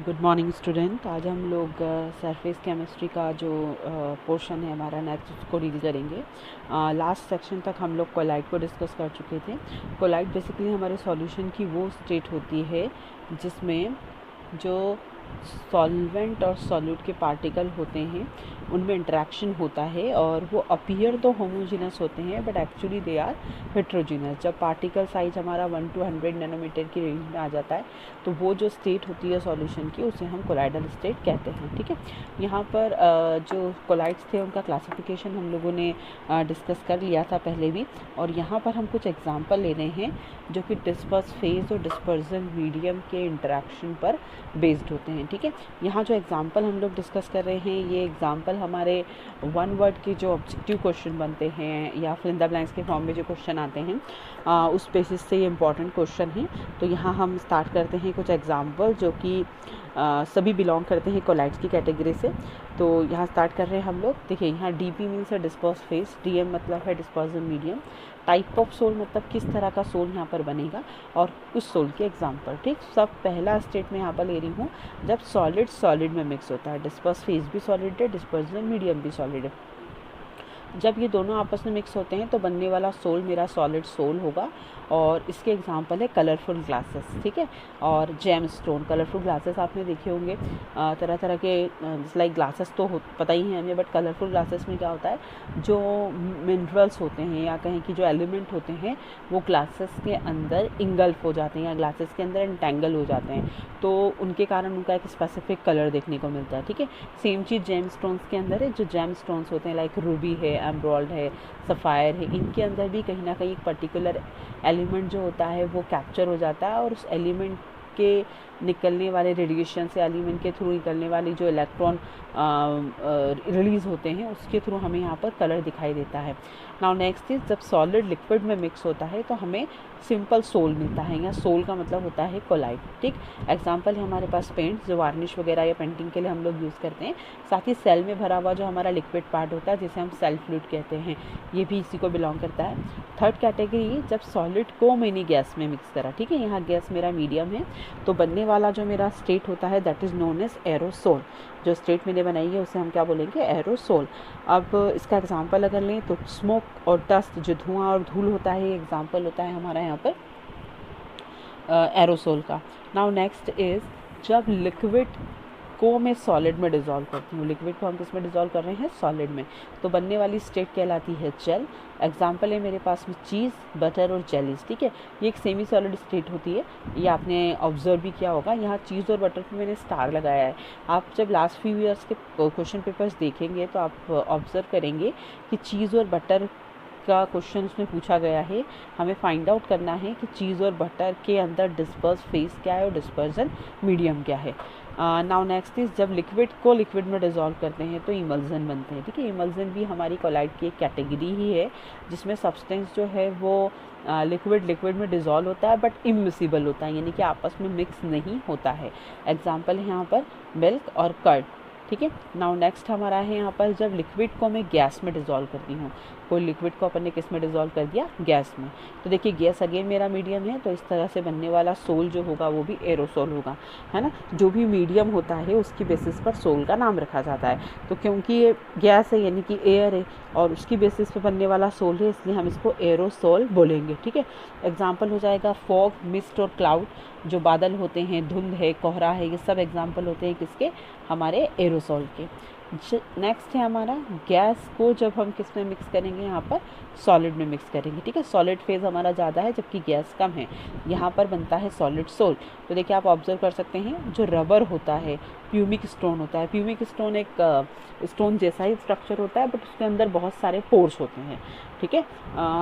Good morning student. आज हम लोग सरफेस केमिस्ट्री का जो पोर्शन है हमारा नेक्स्ट उसको डील करेंगे। लास्ट सेक्शन तक हम लोग कोलाइड को डिस्कस कर चुके थे। कोलाइड बेसिकली हमारे सॉल्यूशन की वो स्टेट होती है जिसमें जो सॉल्वेंट और सॉल्यूट के पार्टिकल होते हैं उनमें इंटरेक्शन होता है और वो अपीयर तो होमोजीनस होते हैं but actually they are heterogeneous. जब पार्टिकल साइज हमारा 1 to 100 नैनोमीटर की रेंज में आ जाता है तो वो जो स्टेट होती है सॉल्यूशन की उसे हम कोलाइडल स्टेट कहते हैं। ठीक है, यहाँ पर जो कोलाइड्स थे उनका क्लासिफिकेशन हम लोगों ने डिस्कस कर लिया था पहले भी, और यहाँ पर हम कुछ एग्जांपल ले रहे हैं जो कि डिस्पर्स फेज और डिस्पर्जन मीडियम के इंटरेक्शन पर बेस्ड होते हैं। ठीक है, यहाँ जो एग्जांपल हम लोग डिस्कस कर रहे हैं ये एग्जांपल हमारे वन वर्ड के जो ऑब्जेक्टिव क्वेश्चन बनते हैं या फिर इन द ब्लैंक्स के फॉर्म में जो क्वेश्चन आते हैं उस बेसिस से ये इंपॉर्टेंट क्वेश्चन है। तो यहाँ हम स्टार्ट करते हैं कुछ एग्जांपल जो कि सभी बिलोंग करते हैं कोलाइड्स की कैटेगरी से। तो यहाँ स्टार्ट कर रहे हैं हम लोग। देखिए यहाँ डीपी मीन्स है डिस्पर्स फेज, डीएम मतलब है dispersion medium, type of sol मतलब किस तरह का सोल यहाँ पर बनेगा और उस सोल के एग्जांपल। ठीक, सब पहला स्टेट में यहाँ पर ले रही हूँ जब सॉलिड सॉलिड में मिक्स होता है। डिस्पर्स फेज भी सॉलिड है, डिस्पर्जन मीडियम भी सॉलिड है। जब ये दोनों आपस में मिक्स होते हैं तो बनने वाला सोल मेरा सॉलिड सोल होगा और इसके एग्जांपल है कलरफुल ग्लासेस। ठीक है, और जेम स्टोन। कलरफुल ग्लासेस आपने देखे होंगे, तरह तरह के लाइक ग्लासेस तो पता ही है हमें, बट कलरफुल ग्लासेस में क्या होता है जो मिनरल्स होते हैं या कहें कि जो एलिमेंट होते हैं वो ग्लासेस के अंदर इंगल्फ हो जाते हैं या ग्लासेस के अंदर एंटेंगल हो जाते हैं, तो उनके कारण उनका एक स्पेसिफिक कलर देखने को मिलता है। ठीक है, सेम चीज़ जेम स्टोन्स के अंदर है। जो जेम स्टोन्स होते हैं लाइक रूबी है, एम्ब्रॉयड है, सफ़ायर है, इनके अंदर भी कहीं ना कहीं एक पर्टिकुलर एलिमेंट जो होता है वो कैप्चर हो जाता है और उस एलिमेंट के निकलने वाले रेडिएशन से, एलिमेंट के थ्रू निकलने वाली जो इलेक्ट्रॉन रिलीज़ होते हैं उसके थ्रू हमें यहाँ पर कलर दिखाई देता है। नाउ नेक्स्ट इज जब सॉलिड लिक्विड में मिक्स होता है तो हमें सिंपल सोल मिलता है। यहाँ सोल का मतलब होता है कोलाइड। ठीक, एग्जांपल है हमारे पास पेंट जो वार्निश वगैरह या पेंटिंग के लिए हम लोग यूज़ करते हैं। साथ ही सेल में भरा हुआ जो हमारा लिक्विड पार्ट होता है जिसे हम सेल फ्लूइड कहते हैं, ये भी इसी को बिलोंग करता है। थर्ड कैटेगरी जब सॉलिड को मैंने गैस में मिक्स करा। ठीक है, यहाँ गैस मेरा मीडियम है तो बनने वाला जो मेरा स्टेट होता है that is known as aerosol. जो स्टेट मैंने बनाई है उसे हम क्या बोलेंगे, एरोसोल। अब इसका एग्जांपल अगर लें तो स्मोक और डस्ट, जो धुआं और धूल होता है, एग्जांपल होता है हमारा यहाँ पर एरोसोल का। नाउ नेक्स्ट इज जब लिक्विड को मैं सॉलिड में डिज़ोल्व करती हूँ। लिक्विड को हम किस में डिज़ोल्व कर रहे हैं, सॉलिड में, तो बनने वाली स्टेट कहलाती है जेल। एग्जांपल है मेरे पास में चीज़, बटर और जेलीज। ठीक है, ये एक सेमी सॉलिड स्टेट होती है, ये आपने ऑब्जर्व भी किया होगा। यहाँ चीज़ और बटर पे मैंने स्टार लगाया है। आप जब लास्ट फ्यू ईयर्स के क्वेश्चन पेपर्स देखेंगे तो आप ऑब्जर्व करेंगे कि चीज़ और बटर का क्वेश्चन उसमें पूछा गया है। हमें फाइंड आउट करना है कि चीज़ और बटर के अंदर डिस्पर्स फेज क्या है और डिस्पर्जन मीडियम क्या है। नाउ नेक्स्ट इज जब लिक्विड को लिक्विड में डिज़ोल्व करते हैं तो इमल्जन बनते हैं। ठीक है, इमल्जन भी हमारी कोलाइड की एक कैटेगरी ही है जिसमें सब्सटेंस जो है वो लिक्विड में डिज़ोल्व होता है बट इमिसिबल होता है, यानी कि आपस में मिक्स नहीं होता है। एग्जाम्पल है यहाँ पर मिल्क और कर्ड। ठीक है, नाउ नेक्स्ट हमारा है यहाँ पर जब लिक्विड को मैं गैस में डिज़ोल्व करती हूँ। कोई लिक्विड को अपन ने किस में डिज़ोल्व कर दिया, गैस में, तो देखिए गैस अगेन मेरा मीडियम है तो इस तरह से बनने वाला सोल जो होगा वो भी एरोसोल होगा, है ना। जो भी मीडियम होता है उसकी बेसिस पर सोल का नाम रखा जाता है। तो क्योंकि ये गैस है यानी कि एयर है और उसकी बेसिस पर बनने वाला सोल है इसलिए हम इसको एरोसोल बोलेंगे। ठीक है, एग्जाम्पल हो जाएगा फॉग, मिस्ट और क्लाउड। जो बादल होते हैं, धुंध है, कोहरा है, ये सब एग्जाम्पल होते हैं किसके, हमारे एरोसोल के। नेक्स्ट है हमारा गैस को जब हम किस में मिक्स करेंगे, यहाँ पर सॉलिड में मिक्स करेंगे। ठीक है, सॉलिड फेज हमारा ज़्यादा है जबकि गैस कम है, यहाँ पर बनता है सॉलिड सोल। तो देखिए आप ऑब्जर्व कर सकते हैं जो रबर होता है, प्यूमिक स्टोन होता है। प्यूमिक स्टोन एक स्टोन जैसा ही स्ट्रक्चर होता है बट उसके अंदर बहुत सारे पोर्स होते हैं। ठीक है,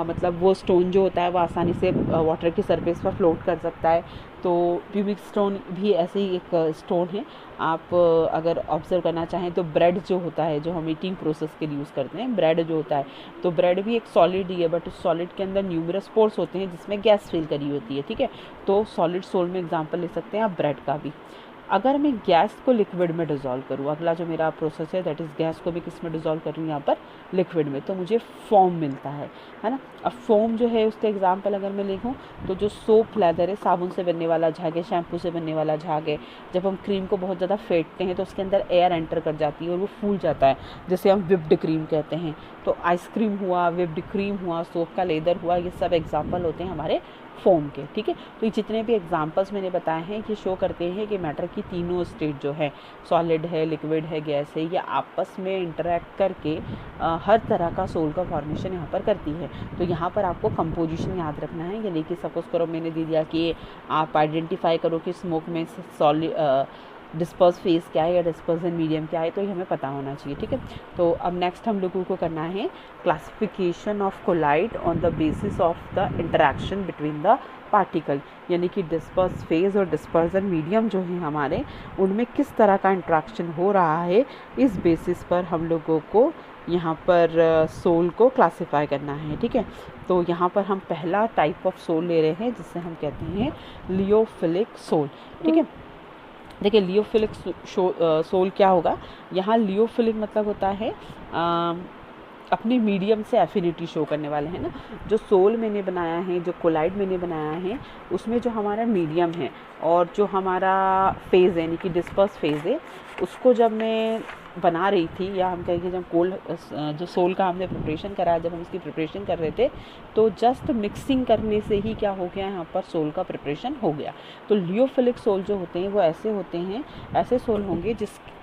मतलब वो स्टोन जो होता है वो आसानी से वाटर की सरफेस पर फ्लोट कर सकता है। तो प्यूमिक स्टोन भी ऐसे ही एक स्टोन है। आप अगर ऑब्जर्व करना चाहें तो ब्रेड जो होता है, जो हम ईटिंग प्रोसेस के लिए यूज़ करते हैं, ब्रेड जो होता है, तो ब्रेड भी एक सॉलिड ही है बट उस सॉलिड के अंदर न्यूमरस पोर्स होते हैं जिसमें गैस फिल करी होती है। ठीक है, तो सॉलिड सोल में एग्जांपल ले सकते हैं आप ब्रेड का भी। अगर मैं गैस को लिक्विड में डिज़ोल्व करूँ, अगला जो मेरा प्रोसेस है दैट इज़ गैस को भी किस में डिज़ोल्व कर रही हूँ, यहाँ पर लिक्विड में, तो मुझे फोम मिलता है ना। अब फोम जो है उसका एग्जांपल अगर मैं लिखूँ तो जो सोप लेदर है, साबुन से बनने वाला झाग है, शैम्पू से बनने वाला झाग है, जब हम क्रीम को बहुत ज़्यादा फेंटते हैं तो उसके अंदर एयर एंटर कर जाती है और वो फूल जाता है, जिसे हम विप्ड क्रीम कहते हैं। तो आइसक्रीम हुआ, विप्ड क्रीम हुआ, सोप का लेदर हुआ, ये सब एग्जाम्पल होते हैं हमारे फोम के, ठीक है। तो ये जितने भी एग्जांपल्स मैंने बताए हैं ये शो करते हैं कि मैटर की तीनों स्टेट जो है, सॉलिड है, लिक्विड है, गैस है, ये आपस में इंटरेक्ट करके हर तरह का सोल का फॉर्मेशन यहाँ पर करती है। तो यहाँ पर आपको कंपोजिशन याद रखना है, यानी कि सपोज करो मैंने दे दिया कि आप आइडेंटिफाई करो कि स्मोक में सॉलिड डिस्पर्स फेज क्या है या डिस्पर्सन मीडियम क्या है, तो ये हमें पता होना चाहिए, ठीक है। तो अब नेक्स्ट हम लोगों को करना है classification of colloid on the basis of the interaction between the particle, यानी कि डिस्पर्स फेज और डिस्पर्सन मीडियम जो है हमारे, उनमें किस तरह का इंटरेक्शन हो रहा है, इस बेसिस पर हम लोगों को यहाँ पर सोल को क्लासिफाई करना है, ठीक है। तो यहाँ पर हम पहला टाइप ऑफ सोल ले रहे हैं जिससे हम कहते हैं लियोफिलिक सोल, ठीक है। देखिए लियोफिलिक सोल क्या होगा, यहाँ लियोफिलिक मतलब होता है अपने मीडियम से एफिनिटी शो करने वाले हैं ना। जो सोल मैंने बनाया है, जो कोलाइड मैंने बनाया है, उसमें जो हमारा मीडियम है और जो हमारा फेज़ है यानी कि डिस्पर्स फेज़ है, उसको जब मैं बना रही थी, या हम कहेंगे जब जो सोल का हमने प्रिपरेशन करा, जब हम इसकी प्रिपरेशन कर रहे थे, तो जस्ट मिक्सिंग करने से ही क्या हो गया, यहाँ पर सोल का प्रिपरेशन हो गया। तो लियोफिलिक सोल जो होते हैं वो ऐसे होते हैं, ऐसे सोल होंगे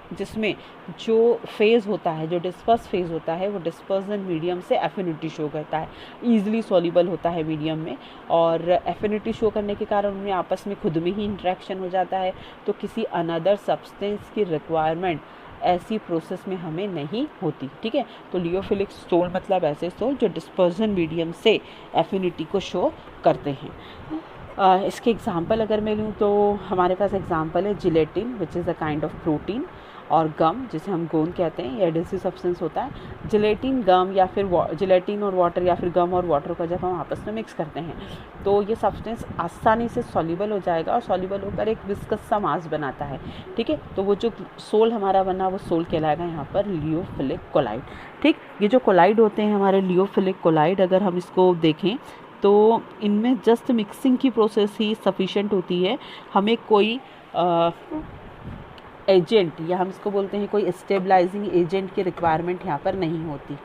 जिसमें जो फेज़ होता है, जो डिस्पर्स फेज़ होता है, वो डिस्पर्सन मीडियम से एफिनिटी शो करता है, ईजिली सॉल्युबल होता है मीडियम में, और एफिनिटी शो करने के कारण उनमें आपस में खुद में ही इंटरेक्शन हो जाता है। तो किसी अनदर सब्सटेंस की रिक्वायरमेंट ऐसी प्रोसेस में हमें नहीं होती, ठीक है। तो लियोफिलिक सोल मतलब ऐसे सोल जो डिस्पर्सन मीडियम से एफिनिटी को शो करते हैं। इसके एग्जांपल अगर मैं लूँ तो हमारे पास एग्जांपल है gelatin which is a kind of protein, और गम जिसे हम गोंद कहते हैं, ये एडिसिव सब्सटेंस होता है। जिलेटिन गम या फिर जिलेटिन और वाटर या फिर गम और वाटर को जब हम आपस में मिक्स करते हैं तो ये सब्सटेंस आसानी से सॉल्युबल हो जाएगा और सॉल्युबल होकर एक विस्कस सा मास बनाता है, ठीक है। तो वो जो सोल हमारा बना वो सोल कहलाएगा यहाँ पर लियोफिलिक कोलाइड, ठीक। ये जो कोलाइड होते हैं हमारे लियोफिलिक कोलाइड, अगर हम इसको देखें तो इनमें जस्ट मिक्सिंग की प्रोसेस ही सफिशेंट होती है, हमें कोई एजेंट या हम इसको बोलते हैं कोई स्टेबलाइजिंग एजेंट की रिक्वायरमेंट यहाँ पर नहीं होती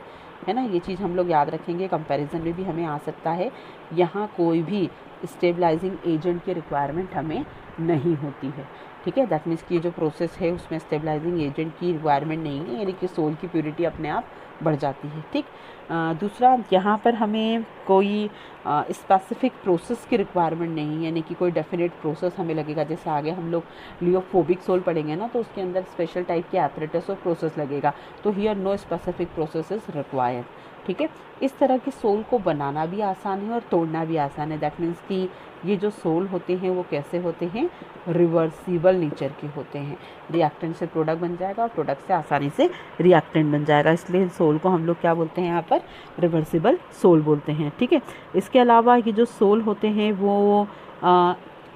है ना। ये चीज़ हम लोग याद रखेंगे, कंपैरिजन में भी हमें आ सकता है, यहाँ कोई भी स्टेबलाइजिंग एजेंट की रिक्वायरमेंट हमें नहीं होती है, ठीक है। दैट मीन्स कि जो प्रोसेस है उसमें स्टेबलाइजिंग एजेंट की रिक्वायरमेंट नहीं है, यानी कि सोल की प्योरिटी अपने आप बढ़ जाती है, ठीक। दूसरा, यहाँ पर हमें कोई स्पेसिफिक प्रोसेस की रिक्वायरमेंट नहीं है, यानी कि कोई डेफिनेट प्रोसेस हमें लगेगा। जैसे आगे हम लोग लियोफोबिक सोल पढ़ेंगे ना, तो उसके अंदर स्पेशल टाइप के एपरेटस और प्रोसेस लगेगा, तो here no specific process is required, ठीक है। इस तरह के सोल को बनाना भी आसान है और तोड़ना भी आसान है। दैट मीन्स कि ये जो सोल होते हैं वो कैसे होते हैं, रिवर्सिबल नेचर के होते हैं। रिएक्टेंट से प्रोडक्ट बन जाएगा और प्रोडक्ट से आसानी से रिएक्टेंट बन जाएगा, इसलिए सोल को हम लोग क्या बोलते हैं यहाँ पर, रिवर्सिबल सोल बोलते हैं, ठीक है। इसके अलावा ये जो सोल होते हैं वो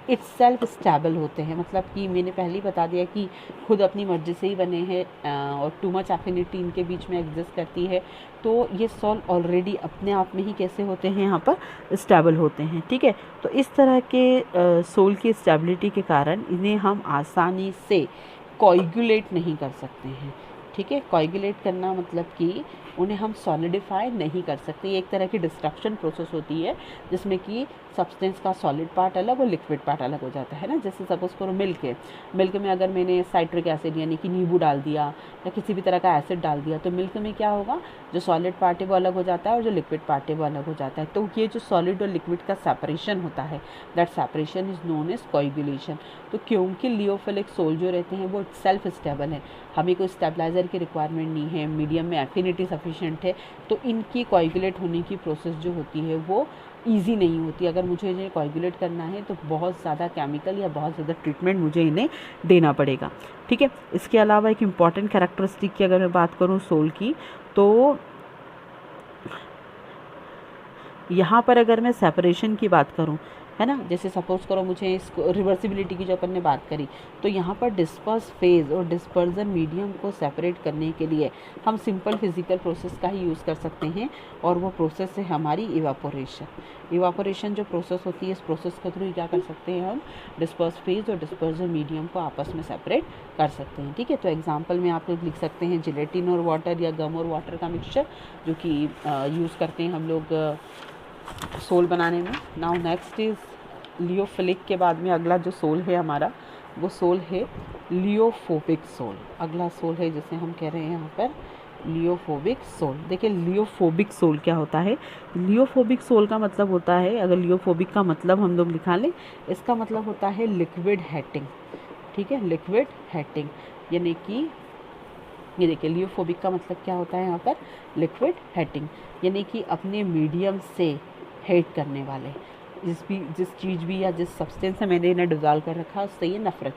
इट्स सेल्फ स्टेबल होते हैं, मतलब कि मैंने पहले ही बता दिया कि खुद अपनी मर्जी से ही बने हैं और टू मच एफिनिटी इनके बीच में एग्जिस्ट करती है। तो ये सोल ऑलरेडी अपने आप में ही कैसे होते हैं, यहाँ पर स्टेबल होते हैं, ठीक है। तो इस तरह के सोल की स्टेबिलिटी के कारण इन्हें हम आसानी से कोएगुलेट नहीं कर सकते हैं, ठीक है। कोएगुलेट करना मतलब कि उन्हें हम सॉलिडिफाई नहीं कर सकते। ये एक तरह की डिस्ट्रक्शन प्रोसेस होती है जिसमें कि सब्सटेंस का सॉलिड पार्ट अलग और लिक्विड पार्ट अलग हो जाता है ना। जैसे सपोज करो मिल्क है, मिल्क में अगर मैंने साइट्रिक एसिड यानी कि नींबू डाल दिया या किसी भी तरह का एसिड डाल दिया, तो मिल्क में क्या होगा, जो सॉलिड पार्ट है वो अलग हो जाता है और जो लिक्विड पार्ट है वो अलग हो जाता है। तो ये जो सॉलिड और लिक्विड का सेपरेशन होता है, that separation is known as coagulation. तो क्योंकि लियोफिलिक सोल जो रहते हैं वो सेल्फ स्टेबल है, हमें कोई स्टेबलाइजर की रिक्वायरमेंट नहीं है, मीडियम में एफिनिटी सफिशिएंट है, तो इनकी कोएगुलेट होने की प्रोसेस जो होती है वो ईजी नहीं होती। अगर मुझे इन्हें कोएगुलेट करना है तो बहुत ज़्यादा केमिकल या बहुत ज़्यादा ट्रीटमेंट मुझे इन्हें देना पड़ेगा, ठीक है। इसके अलावा एक इम्पॉर्टेंट कैरेक्टरिस्टिक की अगर मैं बात करूँ सोल की, तो यहाँ पर अगर मैं सेपरेशन की बात करूँ है ना। जैसे सपोज करो मुझे इसको रिवर्सिबिलिटी की जो अपन ने बात करी, तो यहाँ पर डिस्पर्स फेज और डिस्पर्जन मीडियम को सेपरेट करने के लिए हम सिंपल फिजिकल प्रोसेस का ही यूज़ कर सकते हैं, और वो प्रोसेस है हमारी इवापोरेशन जो प्रोसेस होती है, इस प्रोसेस के थ्रू क्या कर सकते हैं हम डिस्पर्स फेज और डिस्पर्जन मीडियम को आपस में सेपरेट कर सकते हैं। ठीक है, तो एग्जाम्पल में आप लोग लिख सकते हैं जिलेटिन और वाटर या गम और वाटर का मिक्सचर, जो कि यूज़ करते हैं हम लोग सोल बनाने में। नाउ नेक्स्ट इज़ लियोफिलिक के बाद में अगला जो सोल है हमारा, वो सोल है लियोफोबिक सोल। अगला सोल है जिसे हम कह रहे हैं यहाँ पर लियोफोबिक सोल। देखिए लियोफोबिक सोल क्या होता है। लियोफोबिक सोल का मतलब होता है, अगर लियोफोबिक का मतलब हम लोग निकालें, इसका मतलब होता है लिक्विड हेटिंग। ठीक है, लिक्विड हेटिंग, यानी कि ये देखिए लियोफोबिक का मतलब क्या होता है यहाँ पर लिक्विड हेटिंग, यानी कि अपने मीडियम से हेट करने वाले, जिस चीज़ भी या जिस सब्सटेंस से मैंने इन्हें डिज़ोल्व कर रखा है उससे ये नफ़रत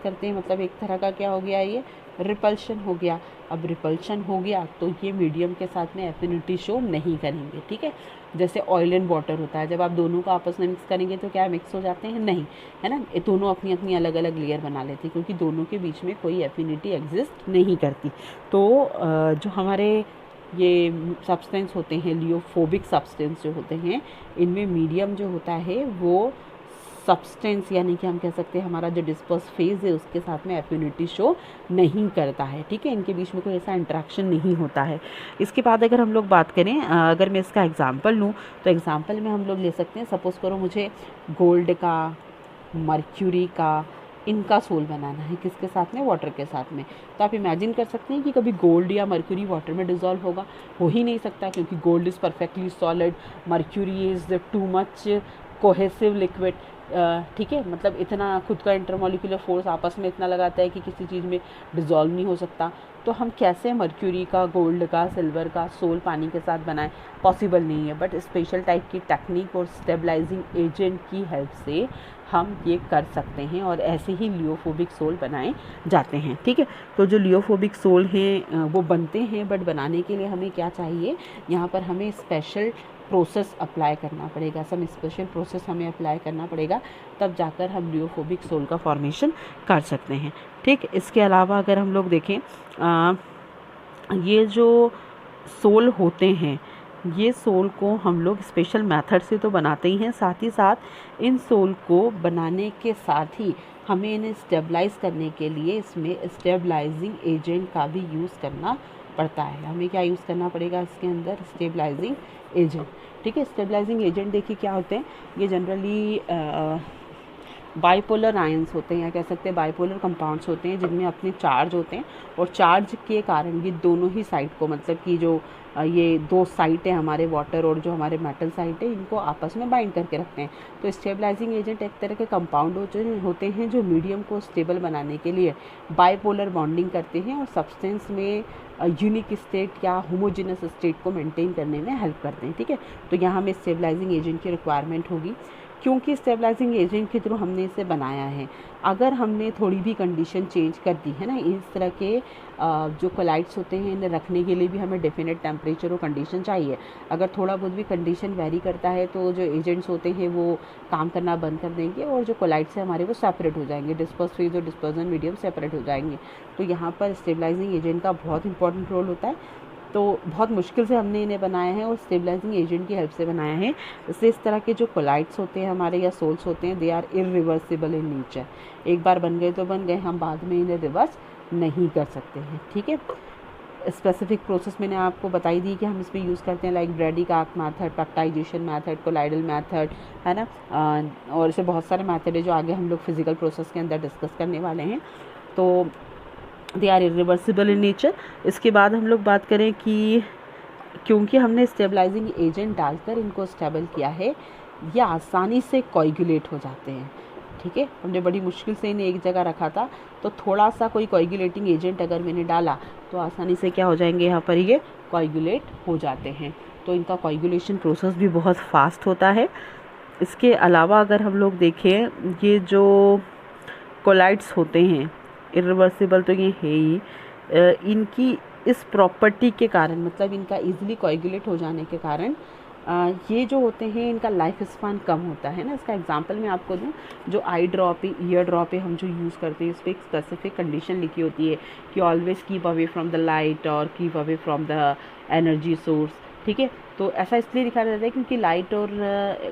करते हैं मतलब एक तरह का क्या हो गया, ये रिपल्शन हो गया। अब रिपल्शन हो गया तो ये मीडियम के साथ में एफिनिटी शो नहीं करेंगे। ठीक है, जैसे ऑयल एंड वाटर होता है, जब आप दोनों को आपस में मिक्स करेंगे तो क्या मिक्स हो जाते हैं, नहीं, है ना। ये दोनों अपनी अपनी अलग अलग लेयर बना लेते हैं, क्योंकि दोनों के बीच में कोई एफिनिटी एग्जिस्ट नहीं करती। तो जो हमारे ये सब्सटेंस होते हैं, लियोफोबिक सब्सटेंस जो होते हैं, इनमें मीडियम जो होता है वो सब्सटेंस, यानी कि हम कह सकते हैं हमारा जो डिस्पर्स फेज है उसके साथ में एफिनिटी शो नहीं करता है। ठीक है, इनके बीच में कोई ऐसा इंटरेक्शन नहीं होता है। इसके बाद अगर हम लोग बात करें, अगर मैं इसका एग्जांपल लूँ, तो एग्जांपल में हम लोग ले सकते हैं, सपोज़ करो मुझे गोल्ड का, मर्क्यूरी का, इनका सोल बनाना है, किसके साथ में, वाटर के साथ में। तो आप इमेजिन कर सकते हैं कि कभी गोल्ड या मर्क्यूरी वाटर में डिज़ोल्व होगा, हो ही नहीं सकता, क्योंकि gold is perfectly solid, mercury is too much cohesive liquid. ठीक है, मतलब इतना खुद का इंटरमोलिकुलर फोर्स आपस में इतना लगाता है कि किसी चीज़ में डिज़ोल्व नहीं हो सकता। तो हम कैसे मर्क्यूरी का, गोल्ड का, सिल्वर का सोल पानी के साथ बनाएं, पॉसिबल नहीं है। बट स्पेशल टाइप की टेक्निक और स्टेबलाइजिंग एजेंट की हेल्प से हम ये कर सकते हैं, और ऐसे ही लियोफोबिक सोल बनाए जाते हैं। ठीक है, तो जो लियोफोबिक सोल हैं वो बनते हैं, बट बनाने के लिए हमें क्या चाहिए, यहाँ पर हमें स्पेशल प्रोसेस अप्लाई करना पड़ेगा, सम स्पेशल प्रोसेस हमें अप्लाई करना पड़ेगा, तब जाकर हम लियोफोबिक सोल का फॉर्मेशन कर सकते हैं। ठीक, इसके अलावा अगर हम लोग देखें, ये जो सोल होते हैं, ये सोल को हम लोग स्पेशल मेथड से तो बनाते ही हैं, साथ ही साथ इन सोल को बनाने के साथ ही हमें इन्हें स्टेबलाइज करने के लिए इसमें स्टेबलाइजिंग एजेंट का भी यूज़ करना पड़ता है। हमें क्या यूज़ करना पड़ेगा इसके अंदर, स्टेबलाइजिंग एजेंट। ठीक है, स्टेबलाइजिंग एजेंट देखिए क्या होते हैं, ये जनरली बाइपोलर आयंस होते हैं, या कह सकते हैं बाइपोलर कंपाउंड्स होते हैं, जिनमें अपने चार्ज होते हैं, और चार्ज के कारण ये दोनों ही साइड को, मतलब कि जो ये दो साइट है हमारे वाटर और जो हमारे मेटल साइट है, इनको आपस में बाइंड करके रखते हैं। तो स्टेबलाइजिंग एजेंट एक तरह के कंपाउंड होते हैं जो मीडियम को स्टेबल बनाने के लिए बाइपोलर बॉन्डिंग करते हैं, और सब्सटेंस में यूनिक स्टेट या होमोजेनस स्टेट को मेंटेन करने में हेल्प करते हैं। ठीक है, तो यहाँ हमें स्टेबलाइजिंग एजेंट की रिक्वायरमेंट होगी, क्योंकि स्टेबलाइजिंग एजेंट के थ्रू हमने इसे बनाया है। अगर हमने थोड़ी भी कंडीशन चेंज कर दी है ना, इस तरह के जो कोलाइड्स होते हैं इन्हें रखने के लिए भी हमें डेफिनेट टेम्परेचर और कंडीशन चाहिए। अगर थोड़ा बहुत भी कंडीशन वेरी करता है तो जो एजेंट्स होते हैं वो काम करना बंद कर देंगे, और जो कोलाइड्स है हमारे वो सेपरेट हो जाएंगे, डिस्पर्स फेज और डिस्पर्जन मीडियम सेपरेट हो जाएंगे। तो यहाँ पर स्टेबलाइजिंग एजेंट का बहुत इंपॉर्टेंट रोल होता है। तो बहुत मुश्किल से हमने इन्हें बनाया है और स्टेबलाइजिंग एजेंट की हेल्प से बनाया है। इससे इस तरह के जो कोलाइड्स होते हैं हमारे या सोल्स होते हैं, they are irreversible in nature. एक बार बन गए तो बन गए, हम बाद में इन्हें रिवर्स नहीं कर सकते हैं। ठीक है, स्पेसिफिक प्रोसेस मैंने आपको बताई दी कि हम इसमें यूज़ करते हैं, like Brady-carp method, peptization method, colloidal method, है ना, और ऐसे बहुत सारे मेथड है जो आगे हम लोग फिजिकल प्रोसेस के अंदर डिस्कस करने वाले हैं। तो they are irreversible in nature. इसके बाद हम लोग बात करें कि क्योंकि हमने स्टेबलाइजिंग एजेंट डालकर इनको स्टेबल किया है, ये आसानी से कोएगुलेट हो जाते हैं। ठीक है, हमने बड़ी मुश्किल से इन्हें एक जगह रखा था, तो थोड़ा सा कोई कोएगुलेटिंग एजेंट अगर मैंने डाला तो आसानी से क्या हो जाएंगे, यहाँ पर ये कोएगुलेट हो जाते हैं। तो इनका कोएगुलेशन प्रोसेस भी बहुत फास्ट होता है। इसके अलावा अगर हम लोग देखें, ये जो कोलाइड्स होते हैं इरिवर्सिबल तो ये है ही, इनकी इस प्रॉपर्टी के कारण, मतलब इनका इजीली कोएगुलेट हो जाने के कारण ये जो होते हैं इनका लाइफ स्पान कम होता है ना। इसका एग्जांपल मैं आपको दूं, जो आई ड्रॉप है, ईयर ड्रॉप है, हम जो यूज़ करते हैं, इस पर एक स्पेसिफिक कंडीशन लिखी होती है कि always keep away from the light और keep away from the energy source. ठीक है, तो ऐसा इसलिए लिखा जाता है क्योंकि लाइट और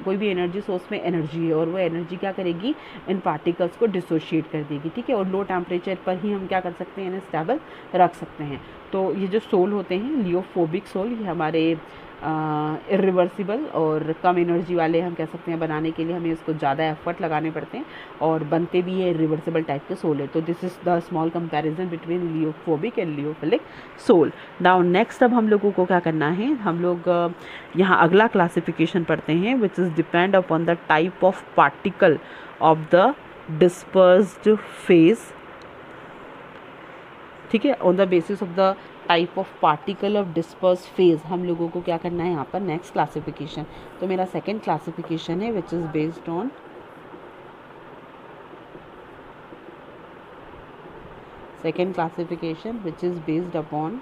कोई भी एनर्जी सोर्स में एनर्जी है, और वो एनर्जी क्या करेगी, इन पार्टिकल्स को डिसोशिएट कर देगी। ठीक है, और लो टेम्परेचर पर ही हम क्या कर सकते हैं, इन्हें स्टेबल रख सकते हैं। तो ये जो सोल होते हैं, लियोफोबिक सोल, ये हमारे इरिवर्सिबल और कम एनर्जी वाले हम कह सकते हैं बनाने के लिए हमें इसको ज़्यादा एफर्ट लगाने पड़ते हैं, और बनते भी है रिवर्सिबल टाइप के सोल है। तो this is the small comparison between lyophobic and lyophilic sol. Now next अब हम लोगों को क्या करना है, हम लोग यहाँ अगला क्लासिफिकेशन पढ़ते हैं, which is depend upon the type of particle of the dispersed phase. ठीक है, on the basis of the type of particle of disperse phase हम लोगों को क्या करना है यहाँ पर, नेक्स्ट क्लासिफिकेशन। तो मेरा सेकंड क्लासिफिकेशन है which is based on second classification which is based upon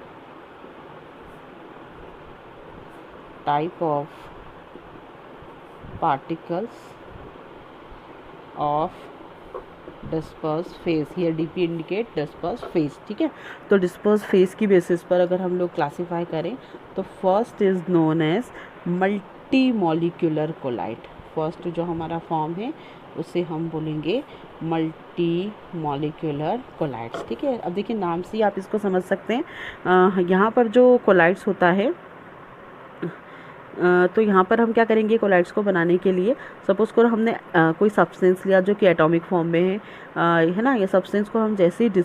type of particles of disperse phase। here dp indicate disperse phase। ठीक है, तो disperse phase की बेसिस पर अगर हम लोग क्लासीफाई करें तो first is known as multi molecular colloid. First जो हमारा फॉर्म है उसे हम बोलेंगे मल्टी मॉलिक्यूलर कोलाइड्स। ठीक है, अब देखिए नाम से ही आप इसको समझ सकते हैं। यहाँ पर जो कोलाइड्स होता है, तो यहाँ पर हम क्या करेंगे, कोलाइड्स को बनाने के लिए सपोज़ करो हमने कोई सब्सटेंस लिया जो कि एटॉमिक फॉर्म में है ना। ये सब्सटेंस को हम जैसे ही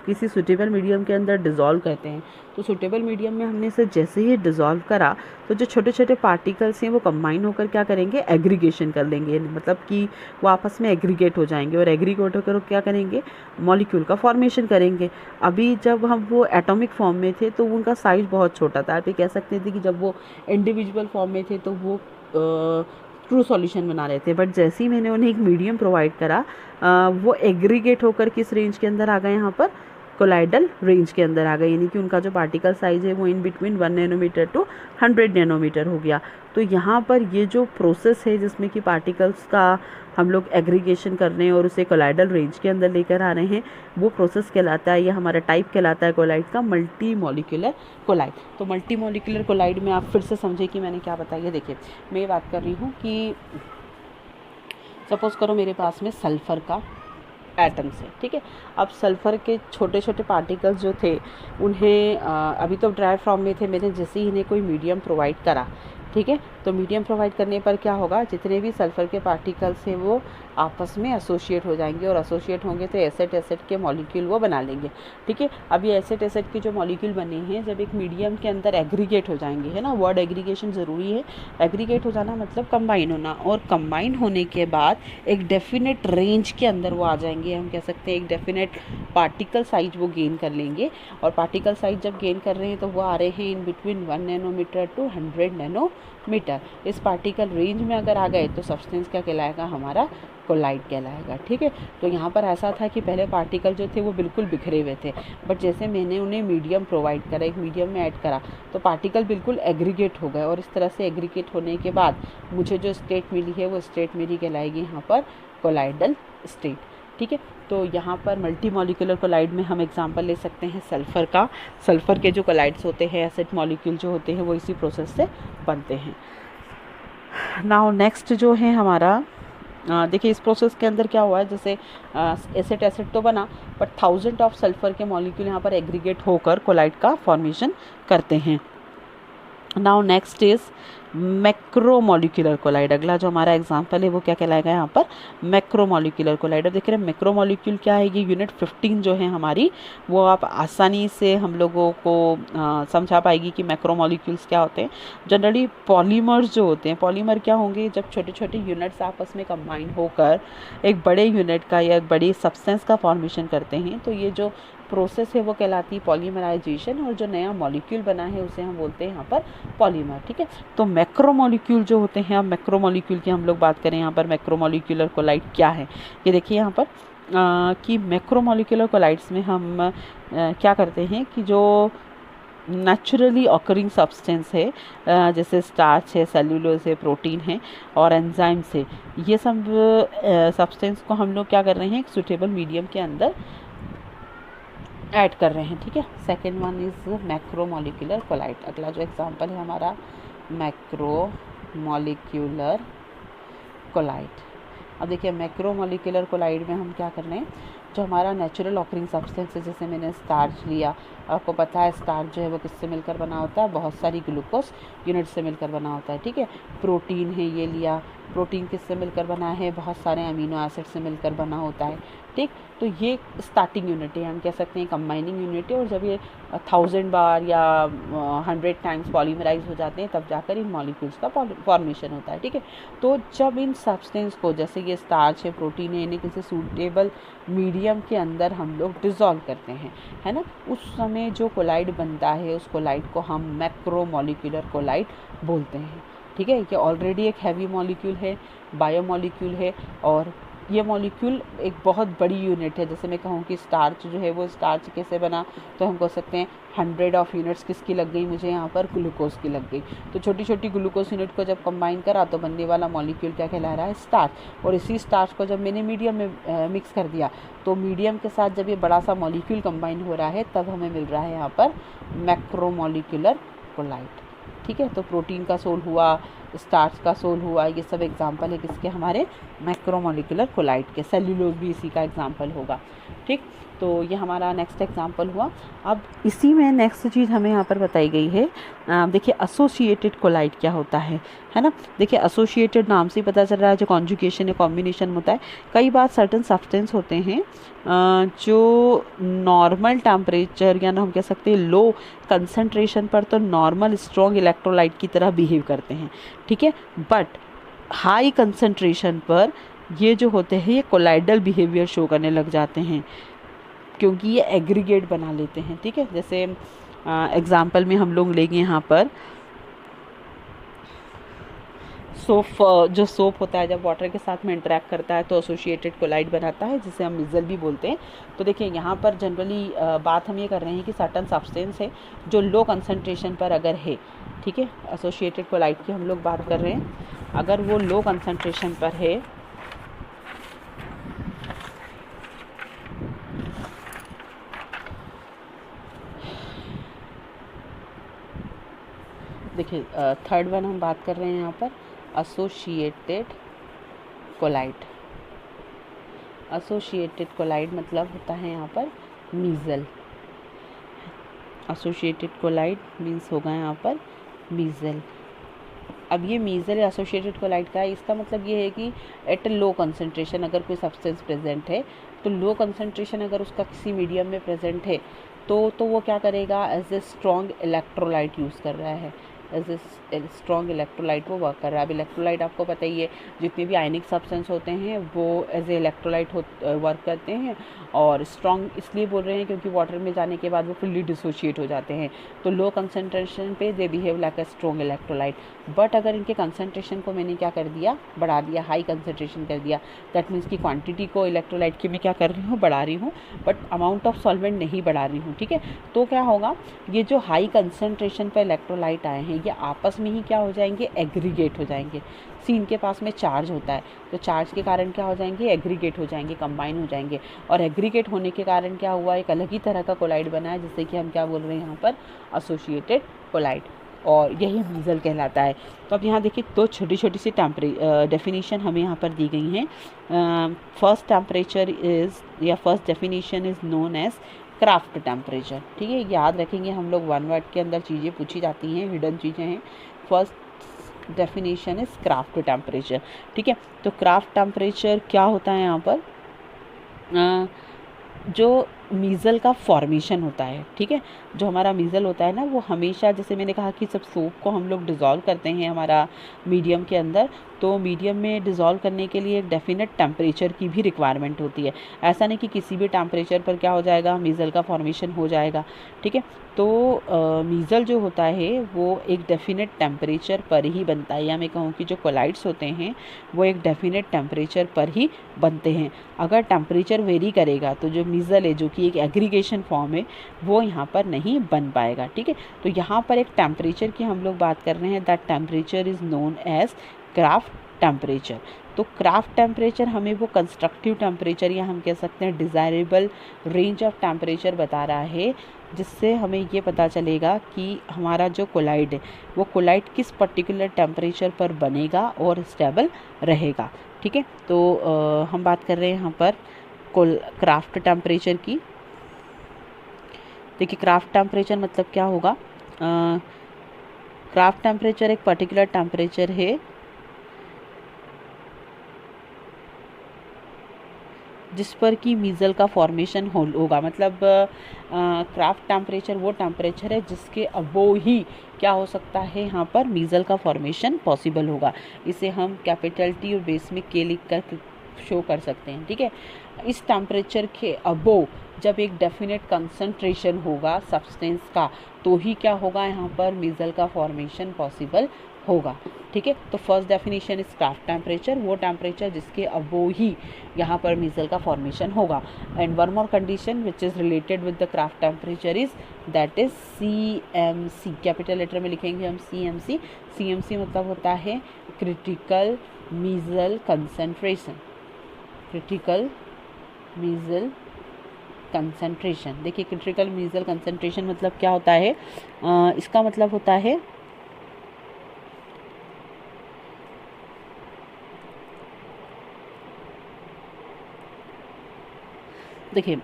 किसी सूटेबल मीडियम के अंदर डिज़ोल्व करते हैं, तो सूटेबल मीडियम में हमने इसे जैसे ही डिज़ोल्व करा तो जो छोटे छोटे पार्टिकल्स हैं वो कंबाइन होकर क्या करेंगे, एग्रीगेशन कर लेंगे, मतलब कि वो आपस में एग्रीगेट हो जाएंगे, और एग्रीगेट होकर क्या करेंगे, मॉलिक्यूल का फॉर्मेशन करेंगे। अभी जब हम वो एटॉमिक फॉर्म में थे तो उनका साइज़ बहुत छोटा था। आप ये कह सकते थे कि जब वो इंडिविजुअल फॉर्म में थे तो वो ट्रू सॉल्यूशन बना रहे थे, बट जैसे ही मैंने उन्हें एक मीडियम प्रोवाइड करा, वो एग्रीगेट होकर किस रेंज के अंदर आ गए, यहाँ पर कोलाइडल रेंज के अंदर आ गए, यानी कि उनका जो पार्टिकल साइज है वो in between 1 nanometer to 100 nanometer हो गया। तो यहाँ पर ये जो प्रोसेस है जिसमें कि पार्टिकल्स का हम लोग एग्रीगेशन कर रहे हैं और उसे कोलाइडल रेंज के अंदर लेकर आ रहे हैं, वो प्रोसेस कहलाता है, ये हमारा टाइप कहलाता है कोलाइड का, मल्टी मॉलिक्यूलर कोलाइड। तो मल्टी मॉलिक्यूलर कोलाइड में आप फिर से समझे कि मैंने क्या बताया। देखिए मैं ये बात कर रही हूँ कि सपोज़ करो मेरे पास में सल्फ़र का एटम्स है। ठीक है, अब सल्फ़र के छोटे छोटे पार्टिकल्स जो थे उन्हें अभी तो ड्राई फॉर्म में थे, मैंने जैसे ही इन्हें कोई मीडियम प्रोवाइड करा, ठीक है, तो मीडियम प्रोवाइड करने पर क्या होगा, जितने भी सल्फ़र के पार्टिकल्स हैं वो आपस में एसोसिएट हो जाएंगे, और एसोसिएट होंगे तो एसिड के मॉलिक्यूल वो बना लेंगे। ठीक है, अब ये एसिड के जो मॉलिक्यूल बने हैं जब एक मीडियम के अंदर एग्रीगेट हो जाएंगे, है ना, वर्ड एग्रीगेशन ज़रूरी है। एग्रीगेट हो जाना मतलब कंबाइन होना, और कंबाइन होने के बाद एक डेफिनेट रेंज के अंदर वो आ जाएंगे, हम कह सकते हैं एक डेफिनेट पार्टिकल साइज वो गेन कर लेंगे। और पार्टिकल साइज जब गेन कर रहे हैं तो वो आ रहे हैं in between 1 nanometer to 100 nanometer. इस पार्टिकल रेंज में अगर आ गए तो सब्सटेंस क्या कहलाएगा, हमारा कोलाइड कहलाएगा। ठीक है, तो यहाँ पर ऐसा था कि पहले पार्टिकल जो थे वो बिल्कुल बिखरे हुए थे, बट जैसे मैंने उन्हें मीडियम प्रोवाइड करा, एक मीडियम में ऐड करा, तो पार्टिकल बिल्कुल एग्रीगेट हो गए, और इस तरह से एग्रीगेट होने के बाद मुझे जो स्टेट मिली है वो स्टेट मेरी कहलाएगी यहाँ पर कोलाइडल स्टेट। ठीक है, तो यहाँ पर मल्टी मॉलिक्यूलर कोलाइड में हम एग्जांपल ले सकते हैं सल्फ़र का। सल्फ़र के जो कोलाइड्स होते हैं, एसिड मॉलिक्यूल जो होते हैं वो इसी प्रोसेस से बनते हैं। नाउ नेक्स्ट जो है हमारा, देखिए इस प्रोसेस के अंदर क्या हुआ है, जैसे एसिड तो बना, बट 1000 ऑफ सल्फ़र के मॉलिक्यूल यहाँ पर एग्रीगेट होकर कोलाइड का फॉर्मेशन करते हैं। Now next is macromolecular colloid. अगला जो हमारा एग्जांपल है वो क्या कहलाएगा यहाँ पर, मैक्रोमोलिकुलर कोलाइड। अब देख रहे हैं मैक्रोमोलिक्यूल क्या है, ये यूनिट 15 जो है हमारी, वो आप आसानी से हम लोगों को समझा पाएगी कि मैक्रोमोलिक्यूल्स क्या होते हैं। जनरली पॉलीमर्स जो होते हैं, पॉलीमर क्या होंगे, जब छोटे छोटे यूनिट्स आपस में कंबाइन होकर एक बड़े यूनिट का या एक बड़ी सब्सटेंस का फॉर्मेशन करते हैं, तो ये जो प्रोसेस है वो कहलाती है पॉलीमराइजेशन, और जो नया मॉलिक्यूल बना है उसे हम बोलते हैं यहाँ पर पॉलीमर। ठीक है, तो मैक्रोमोलिक्यूल जो होते हैं, अब मैक्रोमोलिक्यूल की हम लोग बात करें यहाँ पर, मैक्रोमोलिक्यूलर कोलाइड क्या है, ये देखिए यहाँ पर कि मैक्रोमोलिक्यूलर कोलाइड्स में हम क्या करते हैं कि जो नेचुरली ऑकरिंग सब्सटेंस है, जैसे स्टार्च है, सेल्यूलोज है, प्रोटीन है और एंजाइम्स है। ये सब सब्सटेंस को हम लोग क्या कर रहे हैं, एक सुटेबल मीडियम के अंदर ऐड कर रहे हैं। ठीक है, second one is macromolecular colloid. अगला जो एग्जांपल है हमारा मैक्रोमोलिकुलर कोलाइड। अब देखिए मैक्रोमोलिकुलर कोलाइड में हम क्या कर रहे हैं, जो हमारा नेचुरल ऑकरिंग सब्सटेंस है, जैसे मैंने स्टार्च लिया, आपको पता है स्टार्च जो है वो किससे मिलकर बना होता है, बहुत सारी ग्लूकोज यूनिट से मिलकर बना होता है। ठीक है, प्रोटीन है ये लिया, प्रोटीन किससे मिलकर बना है, बहुत सारे अमीनो एसिड से मिलकर बना होता है। ठीक, तो ये स्टार्टिंग यूनिट है, हम कह सकते हैं कंबाइनिंग यूनिट है, और जब ये 1000 बार या 100 टाइम्स पॉलीमराइज हो जाते हैं तब जाकर इन मॉलिक्यूल्स का फॉर्मेशन होता है। ठीक है, तो जब इन सब्सटेंस को, जैसे ये स्टार्च है, प्रोटीन है, इन्हें किसी सूटेबल मीडियम के अंदर हम लोग डिज़ोल्व करते हैं, है ना, उस समय जो कोलाइड बनता है उस कोलाइड को हम मैक्रोमोलिकुलर कोलाइड बोलते हैं। ठीक है, ये ऑलरेडी एक हैवी मॉलिक्यूल है, बायोमॉलिक्यूल है, और ये मॉलिक्यूल एक बहुत बड़ी यूनिट है। जैसे मैं कहूँ कि स्टार्च जो है वो स्टार्च कैसे बना, तो हम कह सकते हैं 100 ऑफ यूनिट्स किसकी लग गई, मुझे यहाँ पर ग्लूकोज की लग गई। तो छोटी छोटी ग्लूकोज यूनिट को जब कंबाइन करा तो बनने वाला मॉलिक्यूल क्या कहला रहा है, स्टार्च। और इसी स्टार्च को जब मैंने मीडियम में मिक्स कर दिया, तो मीडियम के साथ जब ये बड़ा सा मॉलिक्यूल कंबाइन हो रहा है तब हमें मिल रहा है यहाँ पर मैक्रोमोलिकुलर कोलाइड। ठीक है, तो प्रोटीन का सोल हुआ, स्टार्च का सोल हुआ, ये सब एग्जाम्पल है किसके, हमारे मैक्रोमोलिकुलर कोलाइड के। सेल्यूलोज भी इसी का एग्जाम्पल होगा। ठीक, तो ये हमारा नेक्स्ट एग्जाम्पल हुआ। अब इसी में नेक्स्ट चीज़ हमें यहाँ पर बताई गई है, देखिए एसोसिएटेड कोलाइड क्या होता है ना। देखिए एसोसिएटेड नाम से ही पता चल रहा है, जो कॉन्जुगेशन या कॉम्बिनेशन होता है। कई बार सर्टन सब्सटेंस होते हैं जो नॉर्मल टेम्परेचर या ना हम कह सकते हैं लो कंसंट्रेशन पर तो नॉर्मल स्ट्रॉन्ग इलेक्ट्रोलाइट की तरह बिहेव करते हैं। ठीक है, बट हाई कंसंट्रेशन पर ये जो होते हैं ये कोलाइडल बिहेवियर शो करने लग जाते हैं, क्योंकि ये एग्रीगेट बना लेते हैं। ठीक है, जैसे एग्जाम्पल में हम लोग लेंगे यहाँ पर सोप। जो सोप होता है जब वाटर के साथ में इंटरेक्ट करता है तो एसोसिएटेड कोलाइड बनाता है, जिसे हम मिजल भी बोलते हैं। तो देखिए यहाँ पर जनरली बात हम ये कर रहे हैं कि सर्टन सब्सटेंस है जो लो कंसंट्रेशन पर अगर है, ठीक है, एसोसिएटेड कोलाइड की हम लोग बात कर रहे हैं, अगर वो लो कंसंट्रेशन पर है देखिए थर्ड वन हम बात कर रहे हैं यहाँ पर एसोसिएटेड कोलाइड। एसोसिएटेड कोलाइड मतलब होता है यहाँ पर मीजल। एसोसिएटेड कोलाइड मीन्स होगा यहाँ पर मीजल। अब ये मीजल एसोसिएटेड कोलाइड का है, इसका मतलब ये है कि एट लो कंसंट्रेशन अगर कोई सब्सटेंस प्रेजेंट है, तो लो कंसंट्रेशन अगर उसका किसी मीडियम में प्रेजेंट है तो वो क्या करेगा, as a strong electrolyte use कर रहा है, एज ए स्ट्रॉन्ग इलेक्ट्रोलाइट वो वर्क कर रहा है। अब इलेक्ट्रोलाइट आपको पता ही है, जितने भी आयनिक सब्सटेंस होते हैं वो एज ए इलेक्ट्रोलाइट वर्क करते हैं। और स्ट्रॉन्ग इसलिए बोल रहे हैं क्योंकि वाटर में जाने के बाद वो फुल्ली डिसोशिएट हो जाते हैं, तो लो कंसंट्रेशन पे they behave like a strong electrolyte. But अगर इनके कंसंट्रेशन को मैंने क्या कर दिया, बढ़ा दिया, हाई कंसंट्रेशन कर दिया, दैट मीन्स की क्वांटिटी को इलेक्ट्रोलाइट की मैं क्या कर रही हूँ, बढ़ा रही हूँ, बट अमाउंट ऑफ सॉल्वेंट नहीं बढ़ा रही हूँ। ठीक है, तो क्या होगा, ये जो हाई कंसंट्रेशन पे इलेक्ट्रोलाइट आए हैं ये आपस में ही क्या हो जाएंगे, एग्रीगेट हो जाएंगे। सी इनके पास में चार्ज होता है, तो चार्ज के कारण क्या हो जाएंगे, एग्रीगेट हो जाएंगे, कंबाइन हो जाएंगे। और एग्रीगेट होने के कारण क्या हुआ, एक अलग ही तरह का कोलाइड बना है, जिससे कि हम क्या बोल रहे हैं यहाँ पर, एसोसिएटेड कोलाइड, और यही मीजल कहलाता है। तो अब यहाँ देखिए दो छोटी छोटी सी डेफिनेशन हमें यहाँ पर दी गई हैं। फर्स्ट टेम्परेचर इज़ या first definition is known as Krafft temperature. ठीक है, याद रखेंगे हम लोग, वन वर्ड के अंदर चीज़ें पूछी जाती हैं, हिडन चीज़ें हैं। First definition is craft temperature. ठीक है, तो क्राफ्ट टेम्परेचर क्या होता है यहाँ पर, जो मीज़ल का फॉर्मेशन होता है। ठीक है, जो हमारा मीज़ल होता है ना, वो हमेशा, जैसे मैंने कहा कि सब सोप को हम लोग डिज़ोल्व करते हैं हमारा मीडियम के अंदर, तो मीडियम में डिज़ोल्व करने के लिए एक डेफिनेट टेम्परेचर की भी रिक्वायरमेंट होती है। ऐसा नहीं कि किसी भी टेम्परेचर पर क्या हो जाएगा, मीज़ल का फॉर्मेशन हो जाएगा। ठीक है, तो मीज़ल जो होता है वो एक डेफिनेट टेम्परेचर पर ही बनता है, या मैं कहूँ कि जो कोलाइड्स होते हैं वो एक डेफिनेट टेम्परेचर पर ही बनते हैं। अगर टेम्परेचर वेरी करेगा तो जो मीज़ल है, जो की एक एग्रीगेशन फॉर्म है वो यहाँ पर नहीं बन पाएगा। ठीक है, तो यहाँ पर एक टेम्परेचर की हम लोग बात कर रहे हैं, that temperature is known as Krafft temperature. तो क्राफ्ट टेम्परेचर हमें वो कंस्ट्रक्टिव टेम्परेचर या हम कह सकते हैं डिज़ायरेबल रेंज ऑफ टेम्परेचर बता रहा है, जिससे हमें ये पता चलेगा कि हमारा जो कोलाइड है वो कोलाइड किस पर्टिकुलर टेम्परेचर पर बनेगा और स्टेबल रहेगा। ठीक है, तो हम बात कर रहे हैं यहाँ पर क्राफ्ट टेम्परेचर की। देखिए क्राफ्ट टेम्परेचर मतलब क्या होगा, क्राफ्ट टेम्परेचर एक पर्टिकुलर टेम्परेचर है जिस पर कि मीज़ल का फॉर्मेशन होगा। मतलब क्राफ्ट टेम्परेचर वो टेम्परेचर है जिसके अबोव ही क्या हो सकता है, यहाँ पर मीज़ल का फॉर्मेशन पॉसिबल होगा। इसे हम कैपिटल टी और बेस में के लिख कर शो कर सकते हैं। ठीक है, इस टेम्परेचर के अबोव जब एक डेफिनेट कंसंट्रेशन होगा सब्सटेंस का, तो ही क्या होगा, यहाँ पर मीज़ल का फॉर्मेशन पॉसिबल होगा। ठीक है, तो first definition is Krafft temperature, वो टेम्परेचर जिसके अबोव ही यहाँ पर मीज़ल का फॉर्मेशन होगा। And one more condition which is related with the Krafft temperature is that is CMC, capital letter में लिखेंगे हम CMC। CMC मतलब होता है critical micelle concentration, critical micelle concentration. देखिए क्रिटिकल मीज़ल कंसंट्रेशन मतलब क्या होता है, इसका मतलब होता है देखिए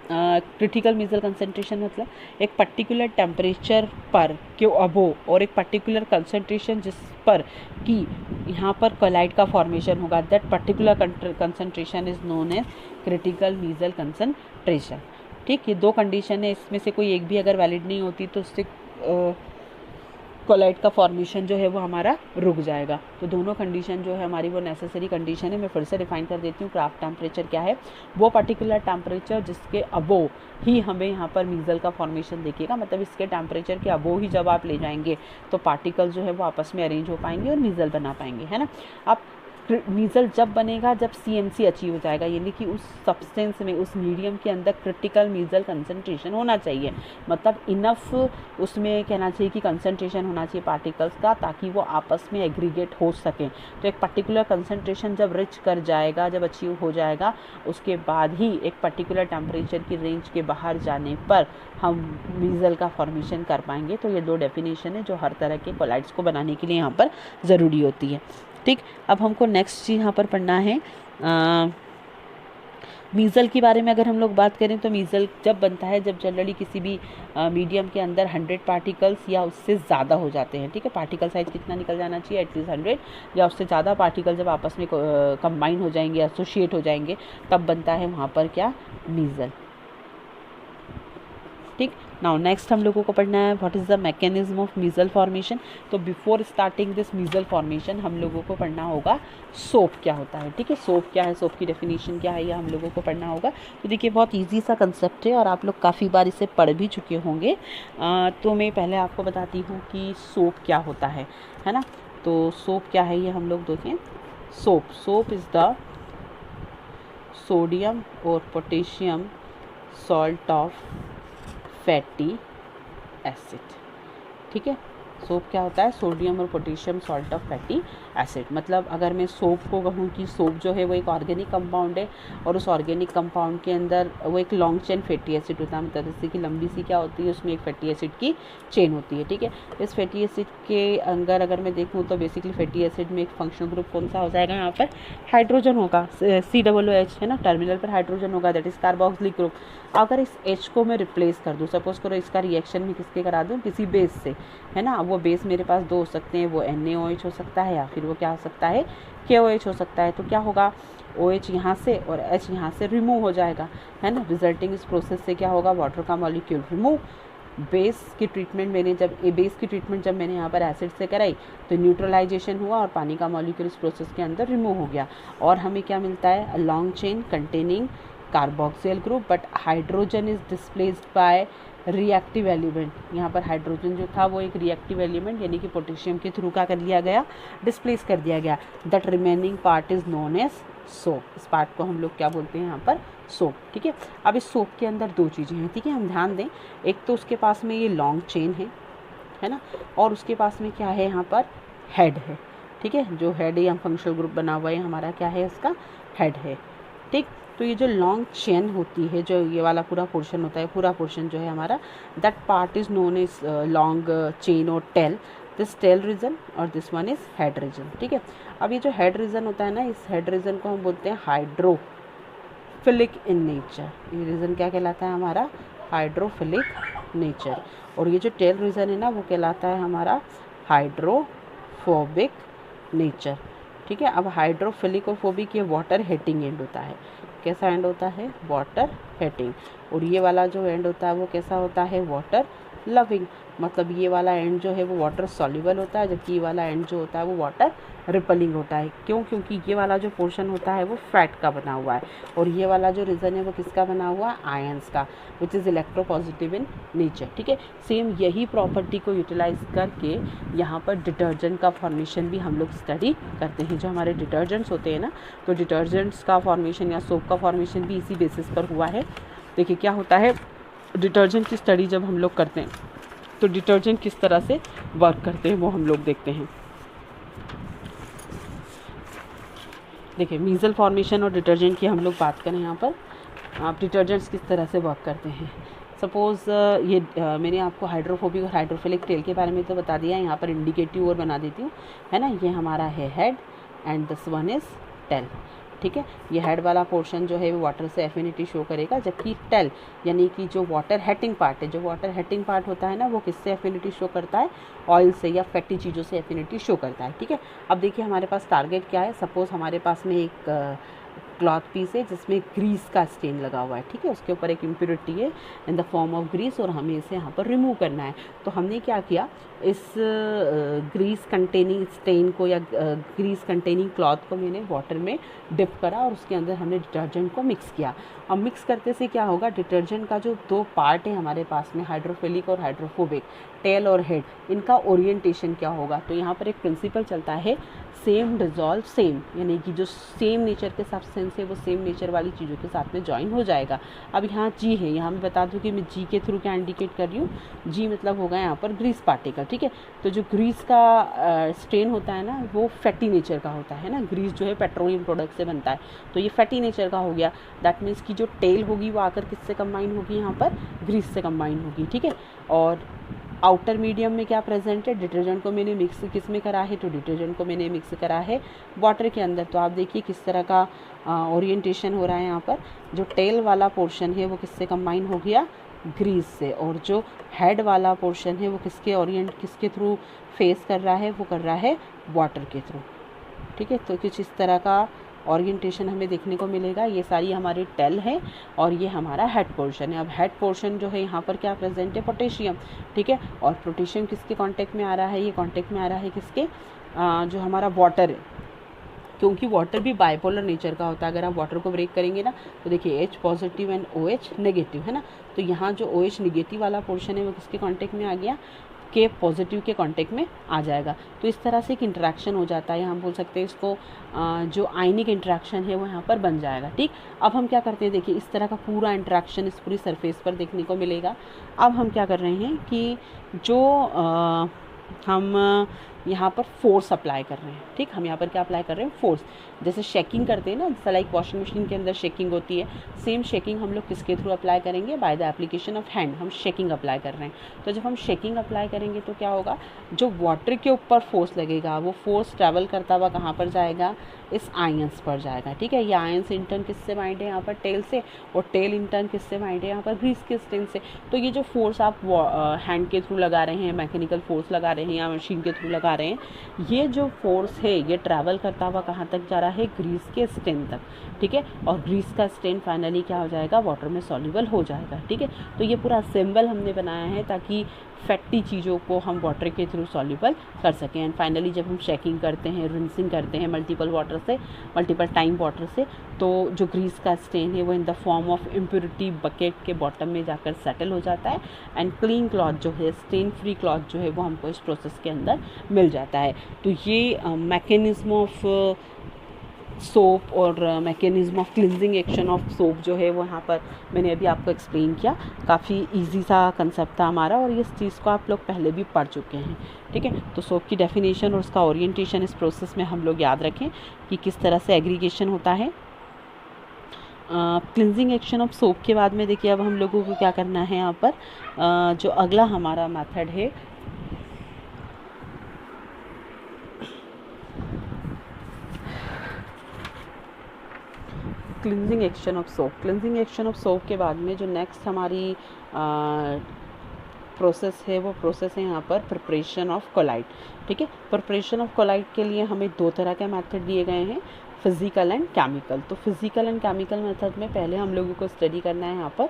क्रिटिकल मीज़ल कंसंट्रेशन मतलब एक पर्टिकुलर टेम्परेचर पर के अबोव और एक पर्टिकुलर कंसंट्रेशन जिस पर कि यहाँ पर कोलाइड का फॉर्मेशन होगा, that particular concentration is known as critical micelle concentration. ठीक, ये दो कंडीशन है, इसमें से कोई एक भी अगर वैलिड नहीं होती तो उससे कोलाइड का फॉर्मेशन जो है वो हमारा रुक जाएगा। तो दोनों कंडीशन जो है हमारी वो नेसेसरी कंडीशन है। मैं फिर से डिफाइन कर देती हूँ, क्राफ्ट टेम्परेचर क्या है, वो पर्टिकुलर टेम्परेचर जिसके अबोव ही हमें यहाँ पर मीज़ल का फॉर्मेशन देखिएगा। मतलब इसके टेम्परेचर के अबोव ही जब आप ले जाएंगे तो पार्टिकल जो है वो आपस में अरेंज हो पाएंगे और मीज़ल बना पाएंगे, है ना। अब मीज़ल जब बनेगा जब CMC अचीव हो जाएगा, यानी कि उस सब्सटेंस में, उस मीडियम के अंदर क्रिटिकल मीज़ल कंसंट्रेशन होना चाहिए। मतलब इनफ उसमें कहना चाहिए कि कंसंट्रेशन होना चाहिए पार्टिकल्स का, ताकि वो आपस में एग्रीगेट हो सकें। तो एक पर्टिकुलर कंसंट्रेशन जब रिच कर जाएगा, जब अचीव हो जाएगा, उसके बाद ही एक पर्टिकुलर टेम्परेचर की रेंज के बाहर जाने पर हम मीज़ल का फॉर्मेशन कर पाएंगे। तो ये दो डेफिनेशन है जो हर तरह के कोलाइड्स को बनाने के लिए यहाँ पर ज़रूरी होती है। ठीक, अब हमको नेक्स्ट चीज़ यहाँ पर पढ़ना है मीज़ल के बारे में। अगर हम लोग बात करें तो मीज़ल जब बनता है जब जनरली किसी भी मीडियम के अंदर 100 पार्टिकल्स या उससे ज़्यादा हो जाते हैं। ठीक है, पार्टिकल साइज कितना निकल जाना चाहिए, एटलीस्ट 100 या उससे ज़्यादा पार्टिकल जब आपस में कंबाइन हो जाएंगे, एसोसिएट हो जाएंगे, तब बनता है वहाँ पर क्या, मीज़ल। ठीक, नाउ नेक्स्ट हम लोगों को पढ़ना है what is the mechanism of micelle formation. तो before starting this micelle formation हम लोगों को पढ़ना होगा सोप क्या होता है। ठीक है, सोप क्या है, सोप की डेफिनेशन क्या है, यह हम लोगों को पढ़ना होगा। तो देखिए बहुत इजी सा कंसेप्ट है और आप लोग काफ़ी बार इसे पढ़ भी चुके होंगे। तो मैं पहले आपको बताती हूँ कि सोप क्या होता है ना। तो सोप क्या है ये हम लोग देखें। सोप इज़ द सोडियम और potassium salt of fatty acid. ठीक है, सोप क्या होता है, सोडियम और potassium salt of fatty acid. मतलब अगर मैं सोप को कहूँ कि सोप जो है वो एक ऑर्गेनिक कंपाउंड है और उस ऑर्गेनिक कंपाउंड के अंदर वो एक लॉन्ग चेन फैटी एसिड होता है। मतलब जैसे कि लंबी सी क्या होती है, उसमें एक फैटी एसिड की चेन होती है। ठीक है, इस फैटी एसिड के अंदर अगर मैं देखूँ तो बेसिकली फैटी एसिड में एक फंक्शनल ग्रुप कौन सा हो जाएगा, यहाँ पर हाइड्रोजन होगा, COOH है ना, टर्मिनल पर हाइड्रोजन होगा, दैट इज कार्बोक्सिलिक ग्रुप। अगर इस H को मैं रिप्लेस कर दूँ, सपोज करो इसका रिएक्शन में किसके करा दूँ, किसी बेस से, है ना। वो बेस मेरे पास दो हो सकते हैं, वो NaOH हो सकता है या फिर वो क्या हो सकता है, KOH हो सकता है। तो क्या होगा, OH यहाँ से और H यहाँ से रिमूव हो जाएगा, है ना। रिजल्टिंग इस प्रोसेस से क्या होगा, वाटर का मॉलिक्यूल रिमूव। बेस की ट्रीटमेंट मैंने यहाँ पर एसिड से कराई तो न्यूट्रलाइजेशन हुआ और पानी का मॉलिक्यूल इस प्रोसेस के अंदर रिमूव हो गया और हमें क्या मिलता है, long chain containing carboxyl group, but hydrogen is displaced by reactive element. यहाँ पर हाइड्रोजन जो था वो एक रिएक्टिव एलिमेंट यानी कि पोटेशियम के थ्रू क्या कर लिया गया, डिस्प्लेस कर दिया गया। That remaining part is known as soap. इस पार्ट को हम लोग क्या बोलते हैं यहाँ पर, सोप, ठीक है। अब इस सोप के अंदर दो चीज़ें हैं, ठीक है, हम ध्यान दें। एक तो उसके पास में ये लॉन्ग चेन है ना, और उसके पास में क्या है, यहाँ पर हेड है, ठीक है। जो हेड या फंक्शनल ग्रुप बना हुआ है हमारा क्या है, इसका हेड है, ठीक। तो ये जो लॉन्ग चेन होती है, जो ये वाला पूरा पोर्शन होता है, पूरा पोर्शन जो है हमारा, that part is known as long chain और टेल, दिस टेल रीजन और this one is head region, ठीक है। अब ये जो हेड रीजन होता है ना, इस हेड रीजन को हम बोलते हैं हाइड्रोफिलिक इन नेचर। ये रीजन क्या कहलाता है हमारा, हाइड्रोफिलिक नेचर। और ये जो टेल रीजन है ना, वो कहलाता है हमारा हाइड्रोफोबिक नेचर, ठीक है। अब हाइड्रोफिलिक और फोबिक, ये वाटर हेटिंग एंड होता है। कैसा एंड होता है, वाटर हेटिंग। और ये वाला जो एंड होता है वो कैसा होता है, वाटर लविंग। मतलब ये वाला एंड जो है वो वाटर सॉल्युबल होता है, जबकि ये वाला एंड जो होता है वो वाटर रिपलिंग होता है। क्यों, क्योंकि ये वाला जो पोर्शन होता है वो फैट का बना हुआ है, और ये वाला जो रीजन है वो किसका बना हुआ है, आयंस का, which is electropositive in nature, ठीक है। सेम यही प्रॉपर्टी को यूटिलाइज करके यहाँ पर डिटर्जेंट का फॉर्मेशन भी हम लोग स्टडी करते हैं। जो हमारे डिटर्जेंट्स होते हैं ना, तो डिटर्जेंट्स का फॉर्मेशन या सोप का फॉर्मेशन भी इसी बेसिस पर हुआ है। देखिए क्या होता है, डिटर्जेंट की स्टडी जब हम लोग करते हैं तो डिटर्जेंट किस तरह से वर्क करते हैं वो हम लोग देखते हैं। देखिए मीजल फॉर्मेशन और डिटर्जेंट की हम लोग बात करें यहाँ पर, आप डिटर्जेंट्स किस तरह से वर्क करते हैं। सपोज़ मैंने आपको हाइड्रोफोबिक और हाइड्रोफिलिक टेल के बारे में तो बता दिया है, यहाँ पर इंडिकेटिव और बना देती हूँ, है ना। ये हमारा है head and this one is tail, ठीक है। ये हेड वाला पोर्शन जो है वो वाटर से एफिनिटी शो करेगा, जबकि टेल यानी कि जो वाटर हेटिंग पार्ट है, जो वाटर हेटिंग पार्ट होता है ना, वो किससे एफिनिटी शो करता है, ऑयल से या फैटी चीज़ों से एफिनिटी शो करता है, ठीक है। अब देखिए हमारे पास टारगेट क्या है। सपोज़ हमारे पास में एक क्लॉथ पीस है जिसमें ग्रीस का स्टेन लगा हुआ है, ठीक है। उसके ऊपर एक इम्प्योरिटी है in the form of grease, और हमें इसे यहाँ पर रिमूव करना है। तो हमने क्या किया, इस ग्रीस कंटेनिंग स्टेन को या ग्रीस कंटेनिंग क्लॉथ को मैंने वाटर में डिप करा और उसके अंदर हमने डिटर्जेंट को मिक्स किया। अब मिक्स करते से क्या होगा, डिटर्जेंट का जो दो पार्ट है हमारे पास में, हाइड्रोफिलिक और हाइड्रोफोबिक, टेल और हेड, इनका ओरिएंटेशन क्या होगा। तो यहाँ पर एक प्रिंसिपल चलता है, सेम डिज़ोल्व सेम, यानी कि जो सेम नेचर के सब्सटेंस है वो सेम नेचर वाली चीज़ों के साथ में ज्वाइन हो जाएगा। अब यहाँ जी है, यहाँ मैं बता दूँ कि मैं जी के थ्रू क्या इंडिकेट कर रही हूँ, जी मतलब होगा यहाँ पर ग्रीस पार्टिकल, ठीक है। तो जो ग्रीस का स्ट्रेन होता है ना, वो फैटी नेचर का होता है ना। ग्रीस जो है पेट्रोलियम प्रोडक्ट से बनता है, तो ये फैटी नेचर का हो गया। दैट मीन्स की जो टेल होगी वो आकर किससे कंबाइन होगी, यहाँ पर ग्रीस से कंबाइन होगी, ठीक है। और आउटर मीडियम में क्या प्रेजेंट है, डिटर्जेंट को मैंने मिक्स किस में करा है, तो डिटर्जेंट को मैंने मिक्स करा है वाटर के अंदर। तो आप देखिए किस तरह का ओरिएंटेशन हो रहा है। यहाँ पर जो टेल वाला पोर्शन है वो किससे कंबाइन हो गया, ग्रीस से, और जो हेड वाला पोर्शन है वो किसके थ्रू फेस कर रहा है, वो कर रहा है वाटर के थ्रू, ठीक है। तो कुछ इस तरह का ओरिएंटेशन हमें देखने को मिलेगा। ये सारी हमारी टेल है और ये हमारा हेड पोर्शन है। अब हेड पोर्शन जो है यहाँ पर क्या प्रेजेंट है, पोटेशियम, ठीक है। और पोटेशियम किसके कांटेक्ट में आ रहा है, ये कांटेक्ट में आ रहा है किसके, जो हमारा वाटर है, क्योंकि वाटर भी बाइपोलर नेचर का होता है। अगर आप वाटर को ब्रेक करेंगे ना, तो देखिए H positive and OH negative, है ना। तो यहाँ जो OH नेगेटिव वाला पोर्शन है वो किसके कांटेक्ट में आ गया, के पॉजिटिव के कांटेक्ट में आ जाएगा। तो इस तरह से एक इंटरेक्शन हो जाता है, हम बोल सकते हैं इसको जो आयनिक इंटरेक्शन है वो यहाँ पर बन जाएगा, ठीक। अब हम क्या करते हैं, देखिए इस तरह का पूरा इंटरेक्शन इस पूरी सरफेस पर देखने को मिलेगा। अब हम क्या कर रहे हैं कि जो हम यहाँ पर फोर्स अप्लाई कर रहे हैं, ठीक। हम यहाँ पर क्या अप्लाई कर रहे हैं, फोर्स। जैसे शेकिंग करते हैं ना, जैसे लाइक वॉशिंग मशीन के अंदर शेकिंग होती है, सेम शेकिंग हम लोग किसके थ्रू अप्लाई करेंगे, by the application of hand हम शेकिंग अप्लाई कर रहे हैं। तो जब हम शेकिंग अप्लाई करेंगे तो क्या होगा, जो वाटर के ऊपर फोर्स लगेगा वो फोर्स ट्रैवल करता हुआ कहाँ पर जाएगा, इस आयंस पर जाएगा, ठीक है। ये आयंस इंटर्न किससे बाइंड है, यहाँ पर टेल से, और टेल इंटर्न किससे बाइंड है, यहाँ पर ग्रीस के स्टेन से। तो ये जो फोर्स आप हैंड के थ्रू लगा रहे हैं, मैकेनिकल फोर्स लगा रहे हैं या मशीन के थ्रू लगा रहे हैं, ये जो फोर्स है ये ट्रैवल करता हुआ कहाँ तक जा रहा है, ग्रीस के स्टेन तक, ठीक है। और ग्रीस का स्टेन फाइनली क्या हो जाएगा, वाटर में सॉल्युबल हो जाएगा, ठीक है। तो ये पूरा सिंबल हमने बनाया है ताकि फैटी चीज़ों को हम वाटर के थ्रू सॉल्युबल कर सकें। एंड फाइनली जब हम शेकिंग करते हैं, रिंसिंग करते हैं मल्टीपल टाइम वाटर से, तो जो ग्रीस का स्टेन है वो इन the form of impurity bucket के बॉटम में जाकर सेटल हो जाता है। एंड क्लीन क्लॉथ जो है, स्टेन फ्री क्लॉथ जो है, वो हमको इस प्रोसेस के अंदर मिल जाता है। तो ये मैकेनिज्म ऑफ सोप और mechanism of cleansing action of soap जो है वो यहाँ पर मैंने अभी आपको एक्सप्लेन किया। काफ़ी इजी सा कंसेप्ट था हमारा और इस चीज़ को आप लोग पहले भी पढ़ चुके हैं, ठीक है। तो सोप की डेफिनेशन और उसका ओरिएंटेशन इस प्रोसेस में हम लोग याद रखें कि किस तरह से एग्रीगेशन होता है। क्लिनजिंग एक्शन ऑफ सोप के बाद में देखिए अब हम लोगों को क्या करना है यहाँ पर, जो अगला हमारा मेथड है cleansing action of soap. Cleansing action of soap के बाद में जो नेक्स्ट हमारी प्रोसेस है वो प्रोसेस है यहाँ पर प्रिपरेशन ऑफ कोलाइड, ठीक है। प्रिपरेशन ऑफ कोलाइड के लिए हमें दो तरह के मेथड दिए गए हैं, फिज़िकल एंड केमिकल। तो फिज़िकल एंड केमिकल मेथड में पहले हम लोगों को स्टडी करना है यहाँ पर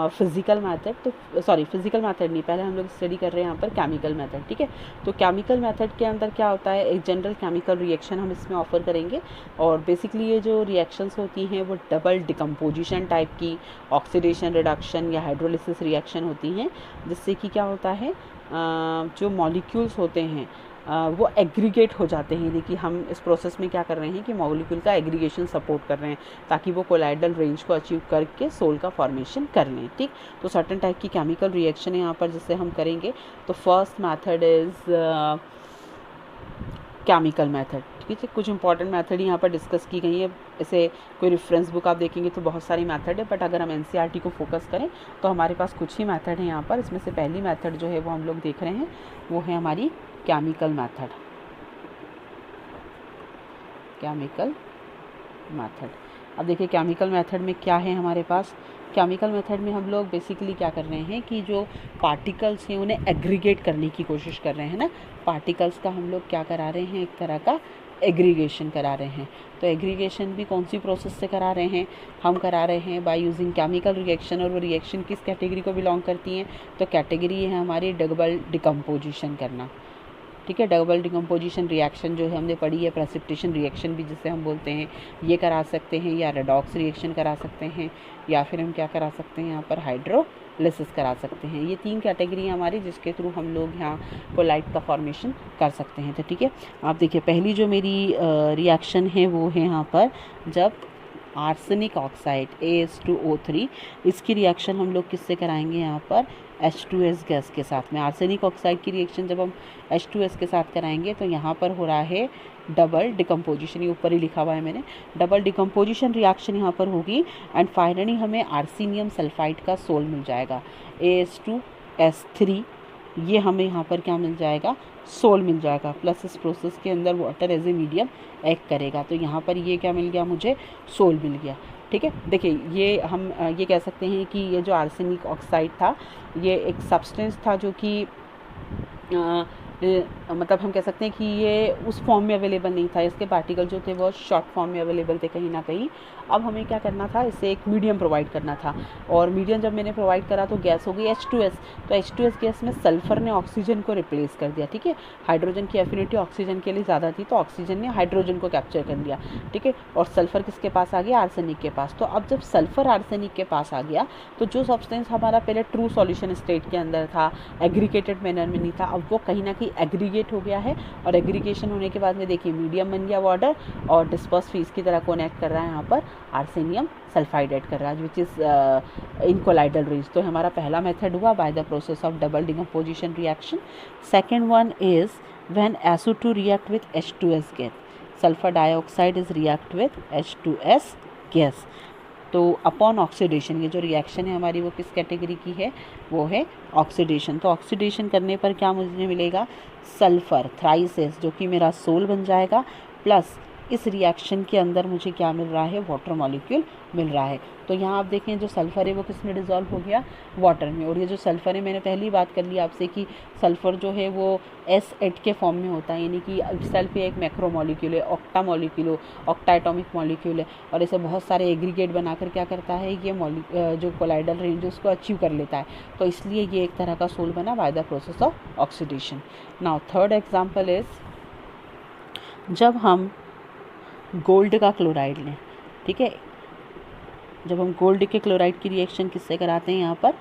फिज़िकल मेथड, तो सॉरी फिज़िकल मेथड नहीं, पहले हम लोग स्टडी कर रहे हैं यहाँ पर केमिकल मेथड, ठीक है। तो केमिकल मेथड के अंदर क्या होता है, एक जनरल केमिकल रिएक्शन हम इसमें ऑफर करेंगे और बेसिकली ये जो रिएक्शंस होती हैं वो डबल डिकम्पोजिशन टाइप की ऑक्सीडेशन रिडक्शन या हाइड्रोलिसिस रिएक्शन होती हैं, जिससे कि क्या होता है जो मॉलिक्यूल्स होते हैं वो एग्रीगेट हो जाते हैं। देखिए हम इस प्रोसेस में क्या कर रहे हैं कि मॉलिक्यूल का एग्रीगेशन सपोर्ट कर रहे हैं ताकि वो कोलाइडल रेंज को अचीव करके सोल का फॉर्मेशन कर लें, ठीक। तो सर्टेन टाइप की केमिकल रिएक्शन है यहाँ पर जिससे हम करेंगे। तो first method is chemical method, ठीक है। कुछ इंपॉर्टेंट मेथड यहाँ पर डिस्कस की गई है, ऐसे कोई रेफरेंस बुक आप देखेंगे तो बहुत सारी मेथड है, बट अगर हम एनसीईआरटी को फोकस करें तो हमारे पास कुछ ही मेथड है यहाँ पर। इसमें से पहली मेथड जो है वो हम लोग देख रहे हैं वो है हमारी केमिकल मेथड। केमिकल मेथड, अब देखिए केमिकल मेथड में क्या है हमारे पास। केमिकल मेथड में हम लोग बेसिकली क्या कर रहे हैं कि जो पार्टिकल्स हैं उन्हें एग्रीगेट करने की कोशिश कर रहे हैं ना। पार्टिकल्स का हम लोग क्या करा रहे हैं, एक तरह का एग्रीगेशन करा रहे हैं। तो एग्रीगेशन भी कौन सी प्रोसेस से करा रहे हैं, हम करा रहे हैं बाय यूजिंग केमिकल रिएक्शन। और वो रिएक्शन किस कैटेगरी को बिलोंग करती हैं, तो कैटेगरी है हमारी डबल डिकम्पोजिशन करना, ठीक है। डबल डिकम्पोजिशन रिएक्शन जो है हमने पढ़ी है, प्रेसिपिटेशन रिएक्शन भी जिसे हम बोलते हैं, ये करा सकते हैं, या रेडॉक्स रिएक्शन करा सकते हैं, या फिर हम क्या करा सकते हैं यहाँ पर हाइड्रोलिसिस करा सकते हैं। ये तीन कैटेगरी हमारी जिसके थ्रू हम लोग यहाँ कोलाइड का फॉर्मेशन कर सकते हैं। तो ठीक है, आप देखिए पहली जो मेरी रिएक्शन है वो है यहाँ पर जब आर्सेनिक ऑक्साइड AS2O3, इसकी रिएक्शन हम लोग किससे कराएंगे यहाँ पर H2S गैस के साथ में। आर्सेनिक ऑक्साइड की रिएक्शन जब हम H2S के साथ कराएंगे तो यहाँ पर हो रहा है डबल डिकम्पोजिशन, ये ऊपर ही लिखा हुआ है मैंने, डबल डिकम्पोजिशन रिएक्शन यहाँ पर होगी एंड फाइनली हमें आर्सेनियम सल्फाइड का सोल मिल जाएगा AS2S3। ये हमें यहाँ पर क्या मिल जाएगा, सोल मिल जाएगा, प्लस इस प्रोसेस के अंदर water as a medium act करेगा। तो यहाँ पर ये क्या मिल गया, मुझे सोल मिल गया, ठीक है। देखिए ये हम ये कह सकते हैं कि ये जो आर्सेनिक ऑक्साइड था ये एक सब्सटेंस था जो कि मतलब हम कह सकते हैं कि ये उस फॉर्म में अवेलेबल नहीं था, इसके पार्टिकल जो थे वो शॉर्ट फॉर्म में अवेलेबल थे कहीं ना कहीं। अब हमें क्या करना था, इसे एक मीडियम प्रोवाइड करना था, और मीडियम जब मैंने प्रोवाइड करा तो गैस हो गई H2S। तो H2S गैस में सल्फ़र ने ऑक्सीजन को रिप्लेस कर दिया, ठीक है। हाइड्रोजन की एफिनिटी ऑक्सीजन के लिए ज़्यादा थी तो ऑक्सीजन ने हाइड्रोजन को कैप्चर कर लिया, ठीक है। और सल्फ़र किसके पास आ गया, आर्सेनिक के पास। तो अब जब सल्फ़र आर्सेनिक के पास आ गया तो जो सब्सटेंस हमारा पहले ट्रू सॉल्यूशन स्टेट के अंदर था, एग्रीगेटेड मैनर में नहीं था, अब वो कहीं ना कहीं एग्रीगेट हो गया है। और एग्रीगेशन होने के बाद में देखिए मीडियम बन गया वाटर, और डिस्पर्स फेज की तरह कनेक्ट कर रहा है यहाँ पर आर्सेनियम सल्फाइड ऐड कर रहा है which is in colloidal range. तो हमारा पहला मेथड हुआ by the process of double decomposition reaction. Second one is when SO2 react with H2S gas, sulphur dioxide is react with H2S gas. तो upon oxidation, ये जो reaction है हमारी वो किस कैटेगरी की है, वो है ऑक्सीडेशन। तो ऑक्सीडेशन करने पर क्या मुझे मिलेगा, सल्फ़र थ्राइस, जो कि मेरा सोल बन जाएगा, प्लस इस रिएक्शन के अंदर मुझे क्या मिल रहा है, वाटर मॉलिक्यूल मिल रहा है। तो यहाँ आप देखें जो सल्फ़र है वो किस में डिज़ोल्व हो गया, वाटर में। और ये जो सल्फ़र है, मैंने पहली बात कर ली आपसे कि सल्फ़र जो है वो S8 के फॉर्म में होता है, यानी कि सल्फ़र एक मैक्रो मॉलिक्यूल है, octa molecule, octa atomic molecule है, और ऐसे बहुत सारे एग्रीगेट बनाकर क्या करता है, ये जो कोलाइडल रेंज उसको अचीव कर लेता है। तो इसलिए ये एक तरह का सोल बना by the process of oxidation. Now third example is जब हम गोल्ड का क्लोराइड लें, ठीक है। जब हम गोल्ड के क्लोराइड की रिएक्शन किससे कराते हैं, यहाँ पर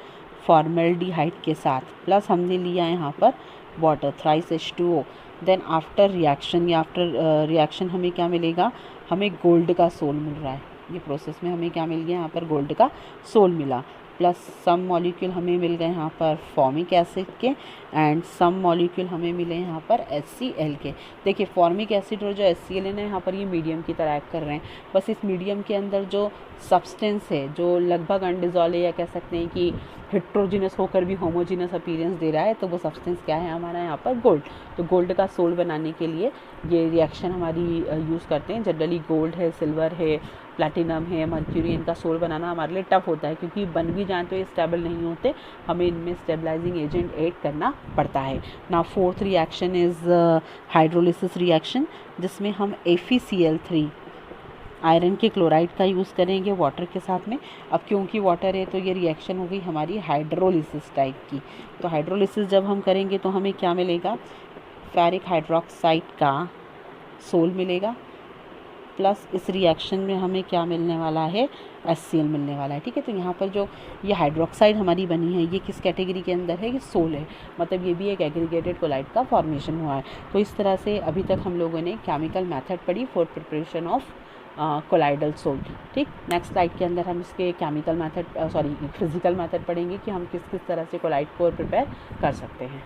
फॉर्मेल्डिहाइड के साथ, प्लस हमने लिया यहाँ पर water thrice H2O। Then after reaction या आफ्टर रिएक्शन हमें क्या मिलेगा, हमें गोल्ड का सोल मिल रहा है। ये प्रोसेस में हमें क्या मिल गया, यहाँ पर गोल्ड का सोल मिला, प्लस सम मॉलिक्यूल हमें मिल गए यहाँ पर फॉर्मिक एसिड के, एंड सम मॉलिक्यूल हमें मिले यहाँ पर HCl के। देखिए फॉर्मिक एसिड और जो HCl है ना, यहाँ पर ये मीडियम की तरह एक्ट कर रहे हैं। बस इस मीडियम के अंदर जो सब्सटेंस है जो लगभग अनडिजॉल्व है, या कह सकते हैं कि हेट्रोजिनस होकर भी होमोजिनस अपीयरेंस दे रहा है, तो वो सब्सटेंस क्या है हमारा यहाँ पर, गोल्ड। तो गोल्ड का सोल बनाने के लिए ये रिएक्शन हमारी यूज़ करते हैं। जनरली गोल्ड है, सिल्वर है, प्लैटिनम है, मर्क्यूरी, इनका सोल बनाना हमारे लिए टफ होता है, क्योंकि बन भी जाए तो ये स्टेबल नहीं होते, हमें इनमें स्टेबलाइजिंग एजेंट ऐड करना पड़ता है ना। Fourth reaction is hydrolysis reaction, जिसमें हम FeCl3 आयरन के क्लोराइड का यूज़ करेंगे वाटर के साथ में। अब क्योंकि वाटर है तो ये रिएक्शन हो गई हमारी हाइड्रोलिसिस टाइप की। तो हाइड्रोलिसिस जब हम करेंगे तो हमें क्या मिलेगा, फेरिक हाइड्रोक्साइड का सोल मिलेगा, प्लस इस रिएक्शन में हमें क्या मिलने वाला है, HCl मिलने वाला है। ठीक है, तो यहाँ पर जो ये हाइड्रोक्साइड हमारी बनी है, ये किस कैटेगरी के अंदर है, ये सोल है, मतलब ये भी एक एग्रीगेटेड कोलाइड का फॉर्मेशन हुआ है। तो इस तरह से अभी तक हम लोगों ने केमिकल मेथड पढ़ी for preparation of colloidal sol. ठीक, नेक्स्ट स्लाइड के अंदर हम इसके केमिकल मेथड फिजिकल मेथड पढ़ेंगे कि हम किस किस तरह से कोलाइड को प्रिपेयर कर सकते हैं।